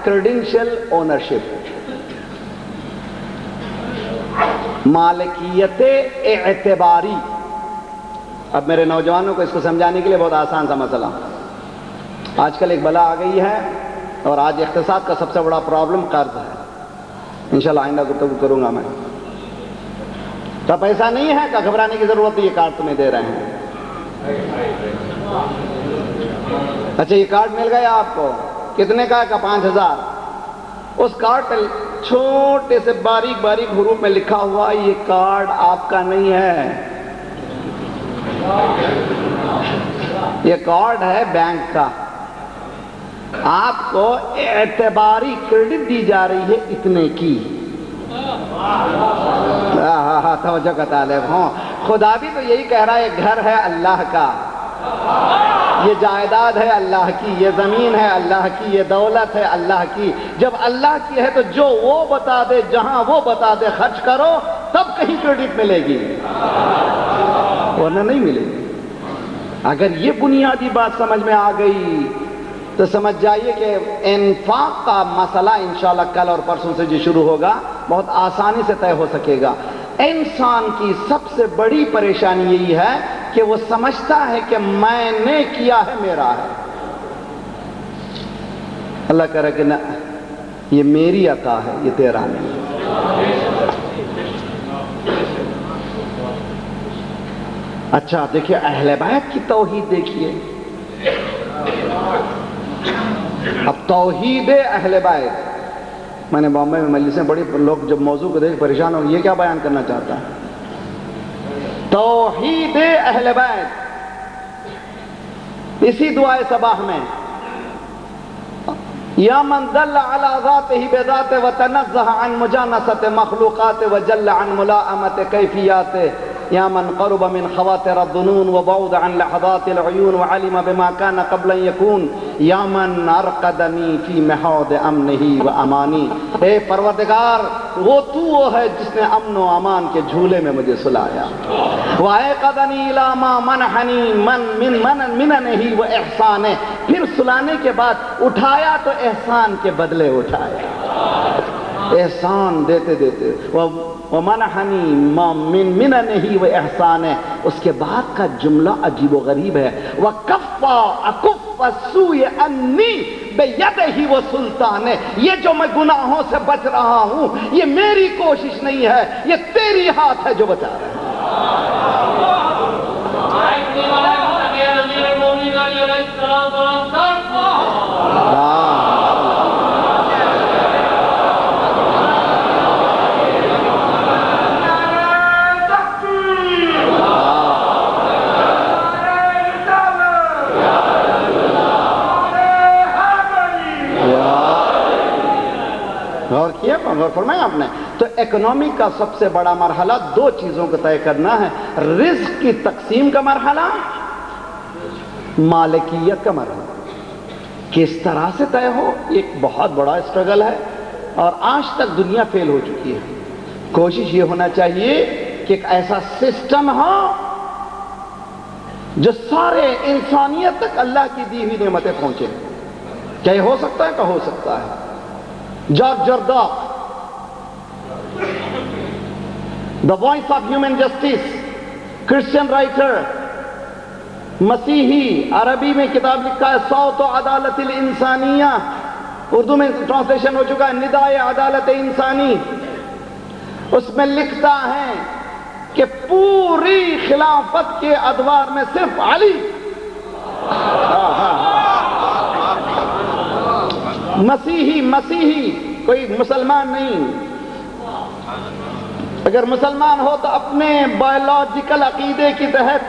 کریڈینشل اونرشپ، مالکیت اعتباری. اب میرے نوجوانوں کو اس کو سمجھانے کے لیے بہت آسان سا مسئلہ. آج کل ایک بلا آ گئی ہے اور آج اقتصاد کا سب سے بڑا پرابلم قرض ہے. انشاءاللہ آئندہ گفتگو کروں گا میں. تو پیسہ نہیں ہے کہ گھبرانے کی ضرورت ہے، یہ کارڈ تمہیں دے رہے ہیں. اچھا یہ کارڈ مل گیا آپ کو، کتنے کا ہے؟ کا 5000. اس کارڈ پہ چھوٹے سے باریک باریک حروف میں لکھا ہوا یہ کارڈ آپ کا نہیں ہے، یہ کارڈ ہے بینک کا. آپ کو اعتباری کریڈٹ دی جا رہی ہے اتنے کی. توجہ کا طالب ہوں. خدا بھی تو یہی کہہ رہا ہے یہ گھر ہے اللہ کا، یہ جائیداد ہے اللہ کی، یہ زمین ہے اللہ کی، یہ دولت ہے اللہ کی. جب اللہ کی ہے تو جو وہ بتا دے، جہاں وہ بتا دے خرچ کرو، تب کہیں کریڈٹ ملے گی، ورنہ نہیں ملے گی. اگر یہ بنیادی بات سمجھ میں آ گئی تو سمجھ جائیے کہ انفاق کا مسئلہ انشاءاللہ کل اور پرسوں سے جو شروع ہوگا بہت آسانی سے طے ہو سکے گا. انسان کی سب سے بڑی پریشانی یہی ہے کہ وہ سمجھتا ہے کہ میں نے کیا ہے میرا ہے. اللہ کہہ رہا کہ نہ، یہ میری عطا ہے، یہ تیرا نہیں. اچھا دیکھیے اہل بیت کی توحید دیکھیے. اب توحید اہل بیت، میں نے بامبے میں مجلسیں بڑی، لوگ جب موضوع کو دیکھ پریشان ہو یہ کیا بیان کرنا چاہتا ہے. توحید اہل بیت اسی دعائے صباح میں یا من دل علی ذاتہ بذات وتنزہ عن مجانست مخلوقات وجل عن ملاءمت کیفیات، یا من قرب من خواطر الظنون وبعد عن لحظات العیون وعلم بما كان قبل ان يكون، یا من ارقدنی فی محاض امنہ و امانی. اے پروردگار وہ تو ہے جس نے امن و امان کے جھولے میں مجھے سلایا. وَأَيْقَظَنِي إِلَىٰ مَا مَنَحَنِي مِنْ مَنَنِهِ وَإِحْسَانِهِ. پھر سلانے کے بعد اٹھایا تو احسان کے بدلے اٹھایا، احسان دیتے دیتے. وَمَنَحَنِي مَا مِنْ مِنَنِهِ وَإِحْسَانِهِ. اس کے بعد کا جملہ عجیب و غریب ہے. وَكَفَّ أَكُفَّ السُّوءِ عَنِّي بِيَدِهِ وَسُلْطَانِهِ. یہ جو میں گناہوں سے بچ رہا ہوں یہ میری کوشش نہیں ہے، یہ تیری ہاتھ ہے جو بچا رہا ہے. غور فرمائیں آپ نے. تو اکنومی کا سب سے بڑا مرحلہ دو چیزوں کو طے کرنا ہے. رزق کی تقسیم کا مرحلہ مالکیت کا مرحلہ کس طرح سے طے ہو، ایک بہت بڑا اسٹرگل ہے، اور آج تک دنیا فیل ہو چکی ہے۔ کوشش یہ ہونا چاہیے کہ ایک ایسا سسٹم ہو جو سارے انسانیت تک اللہ کی دی ہوئی نعمتیں پہنچے۔ کیا یہ ہو سکتا ہے؟ کہ ہو سکتا ہے۔ George Jordac, the voice of human justice, Christian writer, مسیحی، عربی میں کتاب لکھا ہے صوت و عدالت الانسانیہ، اردو میں ٹرانسلیشن ہو چکا ہے ندائے عدالت انسانی۔ اس میں لکھتا ہے کہ پوری خلافت کے ادوار میں صرف علی، مسیحی کوئی مسلمان نہیں، اگر مسلمان ہو تو اپنے بایولوجیکل عقیدے کی تحت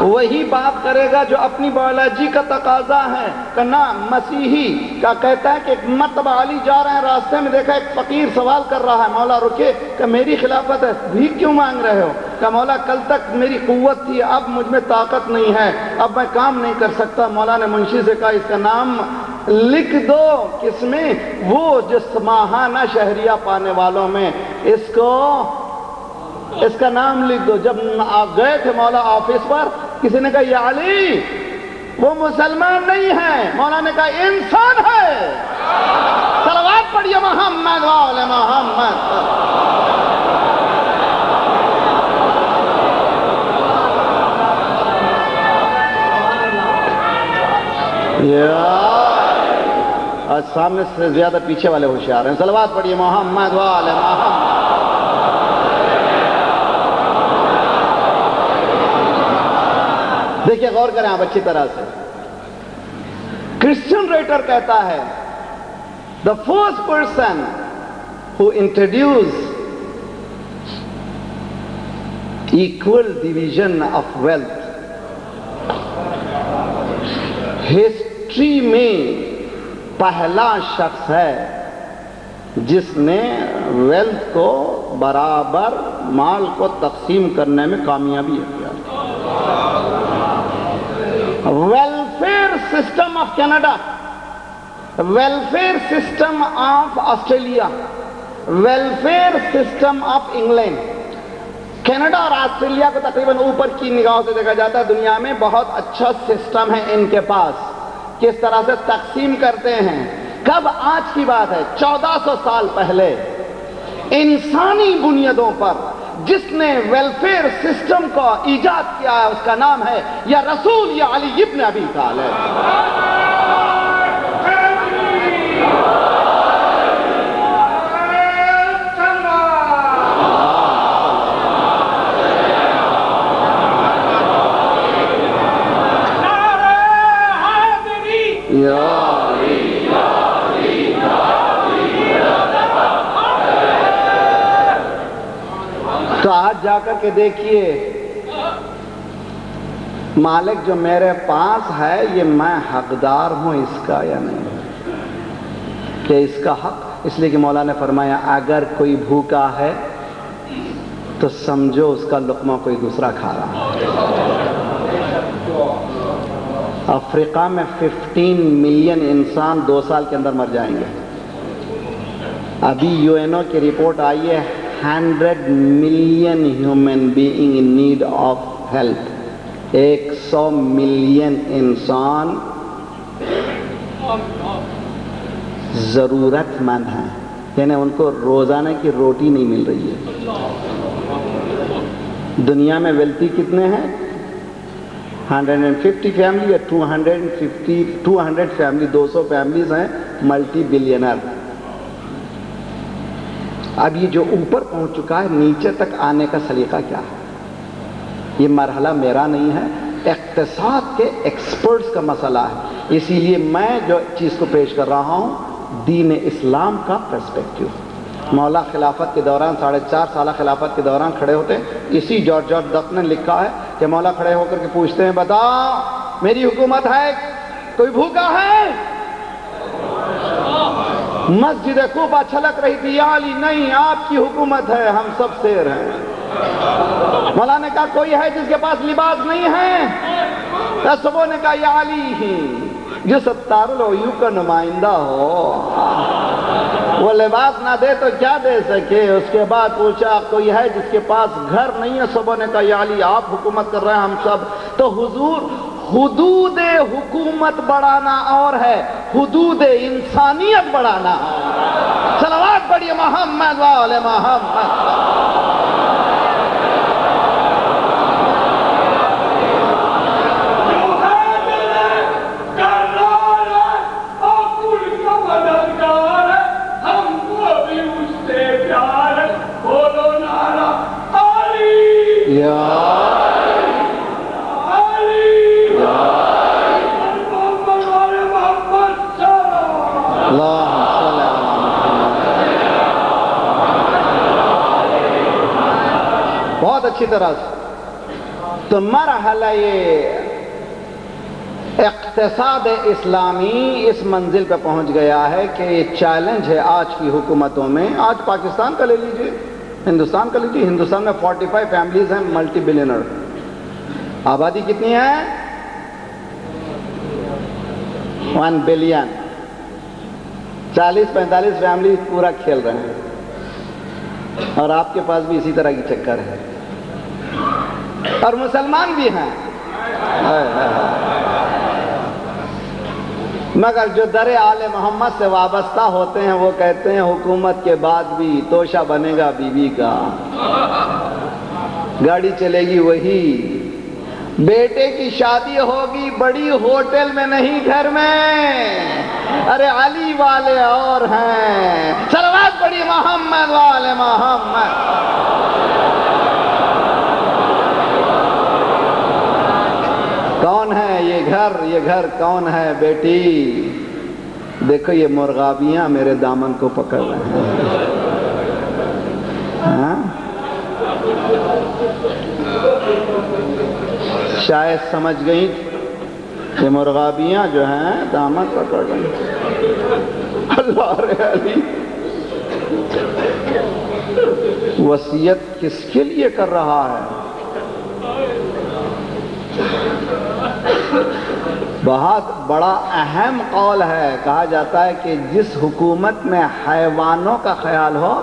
وہی بات کرے گا جو اپنی بایولوجی کا تقاضا ہے۔ کہ نہ، مسیحی کا کہتا ہے کہ ایک مرتبہ علی جا رہے ہیں، راستے میں دیکھا ایک فقیر سوال کر رہا ہے، مولا رکے، کہ میری خلافت ہے، بھیک کیوں مانگ رہے ہو؟ کہ مولا کل تک میری قوت تھی، اب مجھ میں طاقت نہیں ہے، اب میں کام نہیں کر سکتا۔ مولا نے منشی سے کہا اس کا نام لکھ دو، کس میں؟ وہ جس ماہانہ شہریہ پانے والوں میں، اس کا نام لکھ دو۔ جب آپ گئے تھے مولا آفس پر، کسی نے کہا یا علی وہ مسلمان نہیں ہے، مولا نے کہا انسان ہے۔ صلوات پڑھیے محمد وآل محمد۔ آج سامنے سے زیادہ پیچھے والے ہوشیار ہیں۔ صلوات پڑھیے محمد وآل محمد۔ دیکھیے، غور کریں آپ اچھی طرح سے۔ کرسچن رائٹر کہتا ہے the first person who introduced equal division of wealth history میں پہلا شخص ہے جس نے ویلتھ کو برابر مال کو تقسیم کرنے میں کامیابی کیا۔ Welfare system of Canada, welfare system of Australia, welfare system of England. Canada اور آسٹریلیا کو تقریباً اوپر کی نگاہوں سے دیکھا جاتا ہے، دنیا میں بہت اچھا سسٹم ہے ان کے پاس، کس طرح سے تقسیم کرتے ہیں۔ کب؟ آج کی بات ہے، 1400 سال پہلے انسانی بنیادوں پر جس نے ویلفیئر سسٹم کو ایجاد کیا ہے، اس کا نام ہے یا رسول یا علی ابن ابی طالب۔ تو آج جا کر کے دیکھیے، مالک جو میرے پاس ہے یہ میں حقدار ہوں اس کا یا نہیں؟ کہ اس کا حق، اس لیے کہ مولا نے فرمایا اگر کوئی بھوکا ہے تو سمجھو اس کا لقمہ کوئی دوسرا کھا رہا ہے۔ افریقہ میں 15 ملین انسان 2 سال کے اندر مر جائیں گے۔ ابھی UN کی رپورٹ آئی ہے 100 million human being in need of help. 100 million انسان ضرورت مند ہیں، یعنی ان کو روزانہ کی روٹی نہیں مل رہی ہے۔ دنیا میں ویلتھی کتنے ہیں؟ 150 فیملی یا 200 فیملی، 200 فیملیز ہیں ملٹی بلینر۔ اب یہ جو اوپر پہنچ چکا ہے، نیچے تک آنے کا سلیقہ کیا ہے؟ یہ مرحلہ میرا نہیں ہے، اقتصاد کے ایکسپرٹس کا مسئلہ ہے۔ اسی لیے میں جو چیز کو پیش کر رہا ہوں دین اسلام کا پرسپیکٹیو۔ مولا خلافت کے دوران 4.5 سالہ خلافت کے دوران کھڑے ہوتے ہیں، اسی جارج ڈک نے لکھا ہے کہ مولا کھڑے ہو کر کے پوچھتے ہیں بتاؤ میری حکومت ہے، کوئی بھوکا ہے؟ مسجد کوفہ چھلک رہی تھی، یا علی نہیں، آپ کی حکومت ہے، ہم سب شیر ہیں۔ مولا نے کہا کوئی ہے جس کے پاس لباس نہیں ہے؟ سبوں نے کہا یا علی ہی، جو ستار العیوب کا نمائندہ ہو، وہ لباس نہ دے تو کیا دے سکے؟ اس کے بعد پوچھا کوئی ہے جس کے پاس گھر نہیں ہے؟ سبوں نے کہا یا علی آپ حکومت کر رہے ہیں ہم سب۔ تو حضور حدود حکومت بڑھانا اور ہے، حدود انسانیت بڑھانا اور۔ صلوات پڑھیے محمد وآل محمد۔ بہت اچھی طرح سے تو مرحلہ اقتصاد اسلامی اس منزل پہ پہنچ گیا ہے کہ یہ چیلنج ہے آج کی حکومتوں میں۔ آج پاکستان کا لے لیجئے، ہندوستان کا لیجئے، ہندوستان میں 45 فیملیز ہیں ملٹی بلینر۔ آبادی کتنی ہے؟ 1 بلین۔ 40-45 فیملیز پورا کھیل رہے ہیں، اور آپ کے پاس بھی اسی طرح کی چکر ہے، اور مسلمان بھی ہیں، مگر جو در آل محمد سے وابستہ ہوتے ہیں وہ کہتے ہیں حکومت کے بعد بھی توشہ بنے گا بیوی کا، گاڑی چلے گی وہی، بیٹے کی شادی ہوگی بڑی ہوٹل میں نہیں گھر میں، ارے علی والے اور ہیں۔ صلوات پڑھی محمد والے محمد۔ کون ہے یہ گھر کون ہے بیٹی؟ دیکھو یہ مرغابیاں میرے دامن کو پکڑ رہے ہیں۔ شاید سمجھ گئی کہ مرغابیاں جو ہیں دامن پکڑ رہی ہیں۔ اللہ رے علی وصیت کس کے لیے کر رہا ہے؟ بہت بڑا اہم قول ہے۔ کہا جاتا ہے کہ جس حکومت میں حیوانوں کا خیال ہو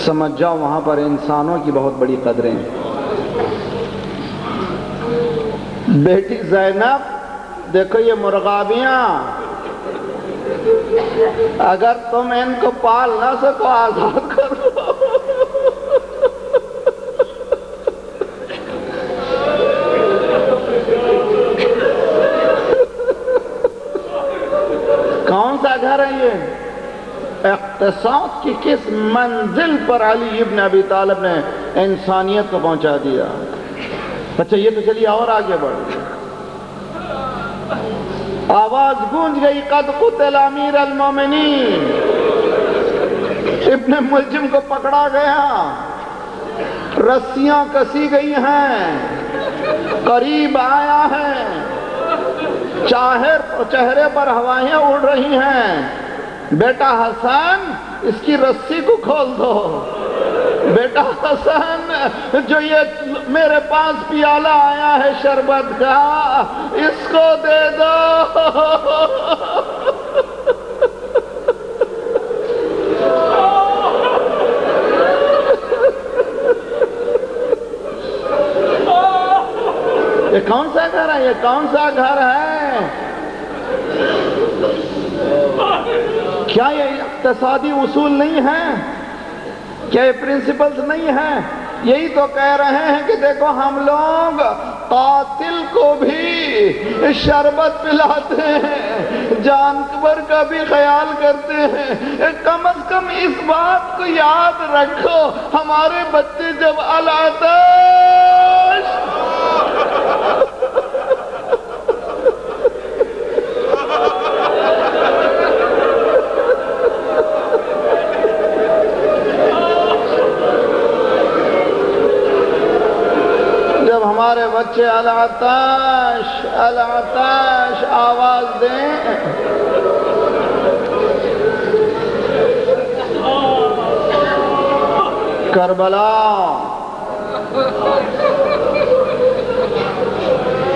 سمجھ جاؤ وہاں پر انسانوں کی بہت بڑی قدریں۔ بیٹی زینب دیکھو یہ مرغابیاں، اگر تم ان کو پال نہ سکو آزاد کرو۔ کون سا گھر ہے یہ؟ اقتصاد کی کس منزل پر علی ابن ابی طالب نے انسانیت کو پہنچا دیا؟ اچھا یہ تو چلیے اور آگے بڑھ، آواز گونج گئی قد قتل امیر المومنین، ابن ملجم کو پکڑا گیا، رسیاں کسی گئی ہیں، قریب آیا ہے، چہرے پر ہوائیں اڑ رہی ہیں، بیٹا حسن اس کی رسی کو کھول دو، بیٹا حسن جو یہ میرے پاس پیالہ آیا ہے شربت کا اس کو دے دو۔ یہ کون سا گھر ہے؟ یہ کون سا گھر ہے؟ کیا یہ اقتصادی اصول نہیں ہے؟ کیا یہ پرنسپلز نہیں ہیں؟ یہی تو کہہ رہے ہیں کہ دیکھو ہم لوگ قاتل کو بھی شربت پلاتے ہیں، جانور کا بھی خیال کرتے ہیں، کم از کم اس بات کو یاد رکھو ہمارے بچے جب العطش ہمارے بچے العطش العطش آواز دیں، کربلا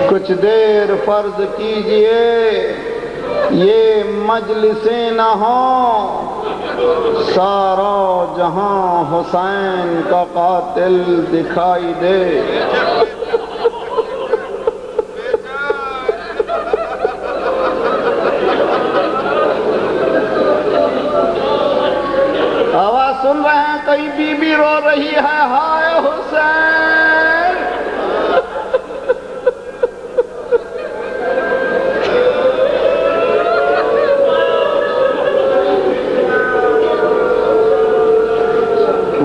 کچھ دیر فرض کیجئے یہ مجلسیں نہ ہوں، سارا جہاں حسین کا قاتل دکھائی دے۔ آواز سن رہے ہیں؟ کئی بی بی رو رہی ہے، ہائے حسین۔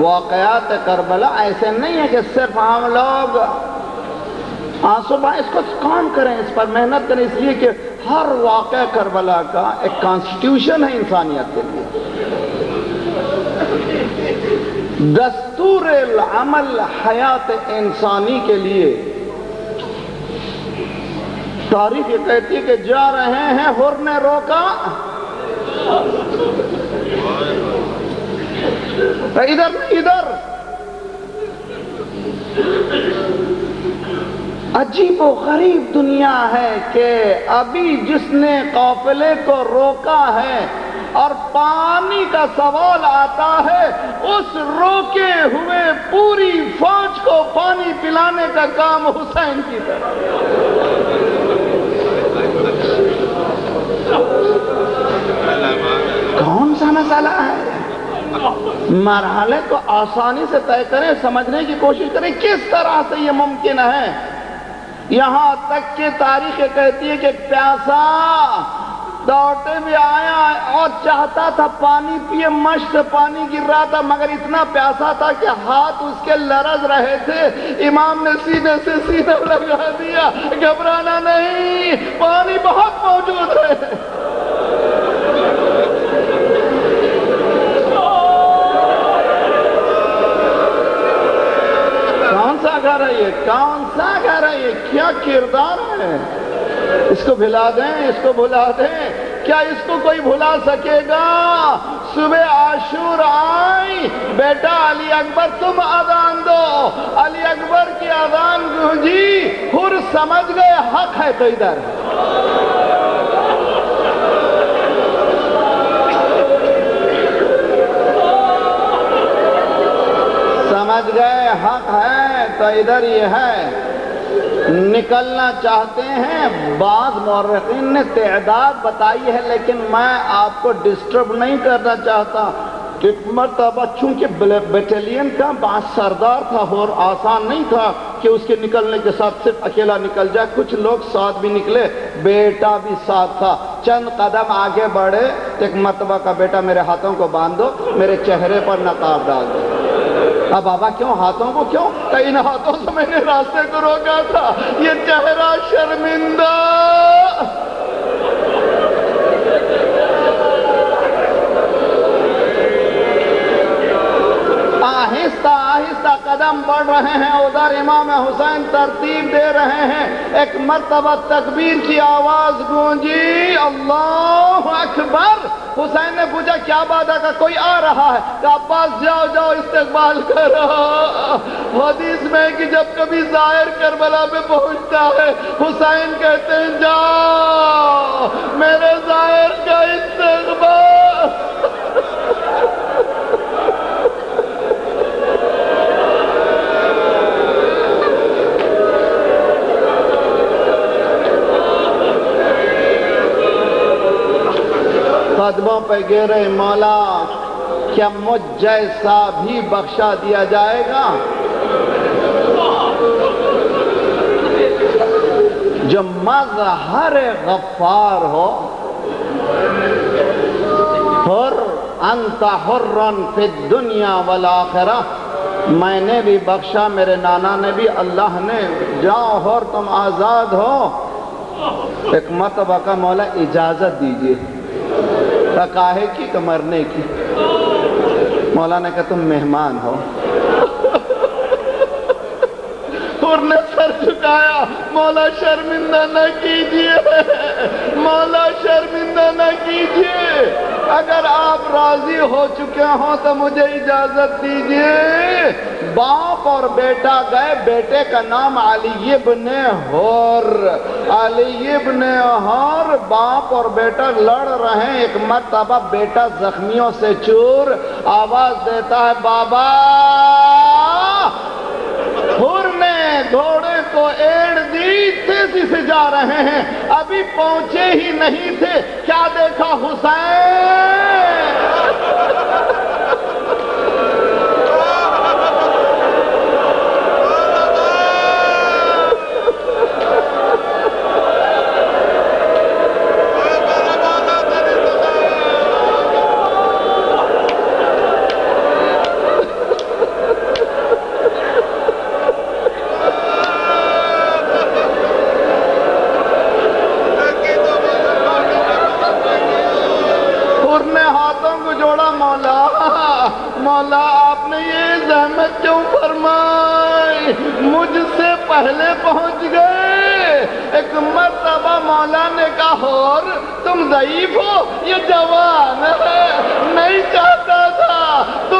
واقعات کربلا ایسے نہیں ہے کہ صرف ہم لوگ آنسو بہائیں، اس کو کام کریں، اس پر محنت کریں، اس لیے کہ ہر واقعہ کربلا کا ایک کانسٹیٹیوشن ہے انسانیت کے لیے، دستور العمل حیات انسانی کے لیے۔ تاریخ یہ کہتی ہے کہ جا رہے ہیں، حر نے روکا، ادھر ادھر۔ عجیب و غریب دنیا ہے کہ ابھی جس نے قافلے کو روکا ہے اور پانی کا سوال آتا ہے، اس روکے ہوئے پوری فوج کو پانی پلانے کا کام حسین کی طرف۔ کون سا مسئلہ ہے؟ مرحلے کو آسانی سے طے کریں، سمجھنے کی کوشش کریں کس طرح سے یہ ممکن ہے۔ یہاں تک کہ تاریخ کہتی ہے کہ ایک پیاسا دوڑتے بھی آیا اور چاہتا تھا پانی پیے، مشک سے پانی گر رہا تھا، مگر اتنا پیاسا تھا کہ ہاتھ اس کے لرز رہے تھے۔ امام نے سینے سے سینہ لگا دیا، گھبرانا نہیں، پانی بہت موجود ہے۔ کون سا گھر ہے یہ؟ کون سا گھر ہے یہ؟ کیا کردار ہے؟ اس کو بھلا دیں، اس کو بھلا دیں، کیا اس کو کوئی بھلا سکے گا؟ صبح عاشور آئی، بیٹا علی اکبر تم اذان دو، علی اکبر کی اذان گونجی، حر سمجھ گئے حق ہے تو ادھر۔ سمجھ گئے حق ہے تو ادھر یہ ہے۔ نکلنا چاہتے ہیں، بعض مورخین نے تعداد بتائی ہے، لیکن میں آپ کو ڈسٹرب نہیں کرنا چاہتا۔ ایک مرتبہ چونکہ بیٹیلین کا بعض سردار تھا اور آسان نہیں تھا کہ اس کے نکلنے کے ساتھ صرف اکیلا نکل جائے، کچھ لوگ ساتھ بھی نکلے، بیٹا بھی ساتھ تھا۔ چند قدم آگے بڑھے تو ایک مرتبہ کا بیٹا میرے ہاتھوں کو باندھ دو، میرے چہرے پر نقاب ڈال دو۔ اب بابا کیوں ہاتھوں کو کیوں؟ کہ ان ہاتھوں سے میں نے راستے کو روکا تھا، یہ چہرہ شرمندہ۔ آہستہ آہستہ قدم بڑھ رہے ہیں، ادھر امام حسین ترتیب دے رہے ہیں۔ ایک مرتبہ تکبیر کی آواز گونجی، اللہ اکبر۔ حسین نے پوچھا کیا بات ہے؟ کہ کوئی آ رہا ہے۔ کہ عباس جاؤ جاؤ استقبال کرو۔ حدیث میں کہ جب کبھی ظاہر کربلا پہ پہنچتا ہے، حسین کہتے ہیں جاؤ میرے ظاہر کا استقبال۔ قدموں پہ گرے مولا، کیا مجھ جیسا بھی بخشا دیا جائے گا؟ جو مظہر غفار ہو، حر انت حرن فی الدنیا والآخرہ، میں نے بھی بخشا، میرے نانا نے بھی، اللہ نے، جاؤ حر تم آزاد ہو۔ ایک مرتبہ کا مولا اجازت دیجئے، کاہے کی؟ کہ مرنے کی۔ مولا نے کہا تم مہمان ہو۔ حر نے سر جھکایا، مولا شرمندہ نہ کیجئے، مولا شرمندہ نہ کیجئے۔ اگر آپ راضی ہو چکے ہوں تو مجھے اجازت دیجیے، باپ اور بیٹا گئے، بیٹے کا نام علی ابن حر، علی ابن حر، باپ اور بیٹا لڑ رہے ہیں۔ ایک مرتبہ بیٹا زخمیوں سے چور آواز دیتا ہے، بابا! حر نے گھوڑے کو ایڑ دی، تیزی سے جا رہے ہیں، ابھی پہنچے ہی نہیں تھے، کیا دیکھا حسین؟ مولا آپ نے یہ زحمت کیوں فرمائی؟ مجھ سے پہلے پہنچ گئے۔ ایک مرتبہ مولا نے کہا، اور تم ضعیف ہو، یہ جوان ہے، نہیں چاہتا تھا تو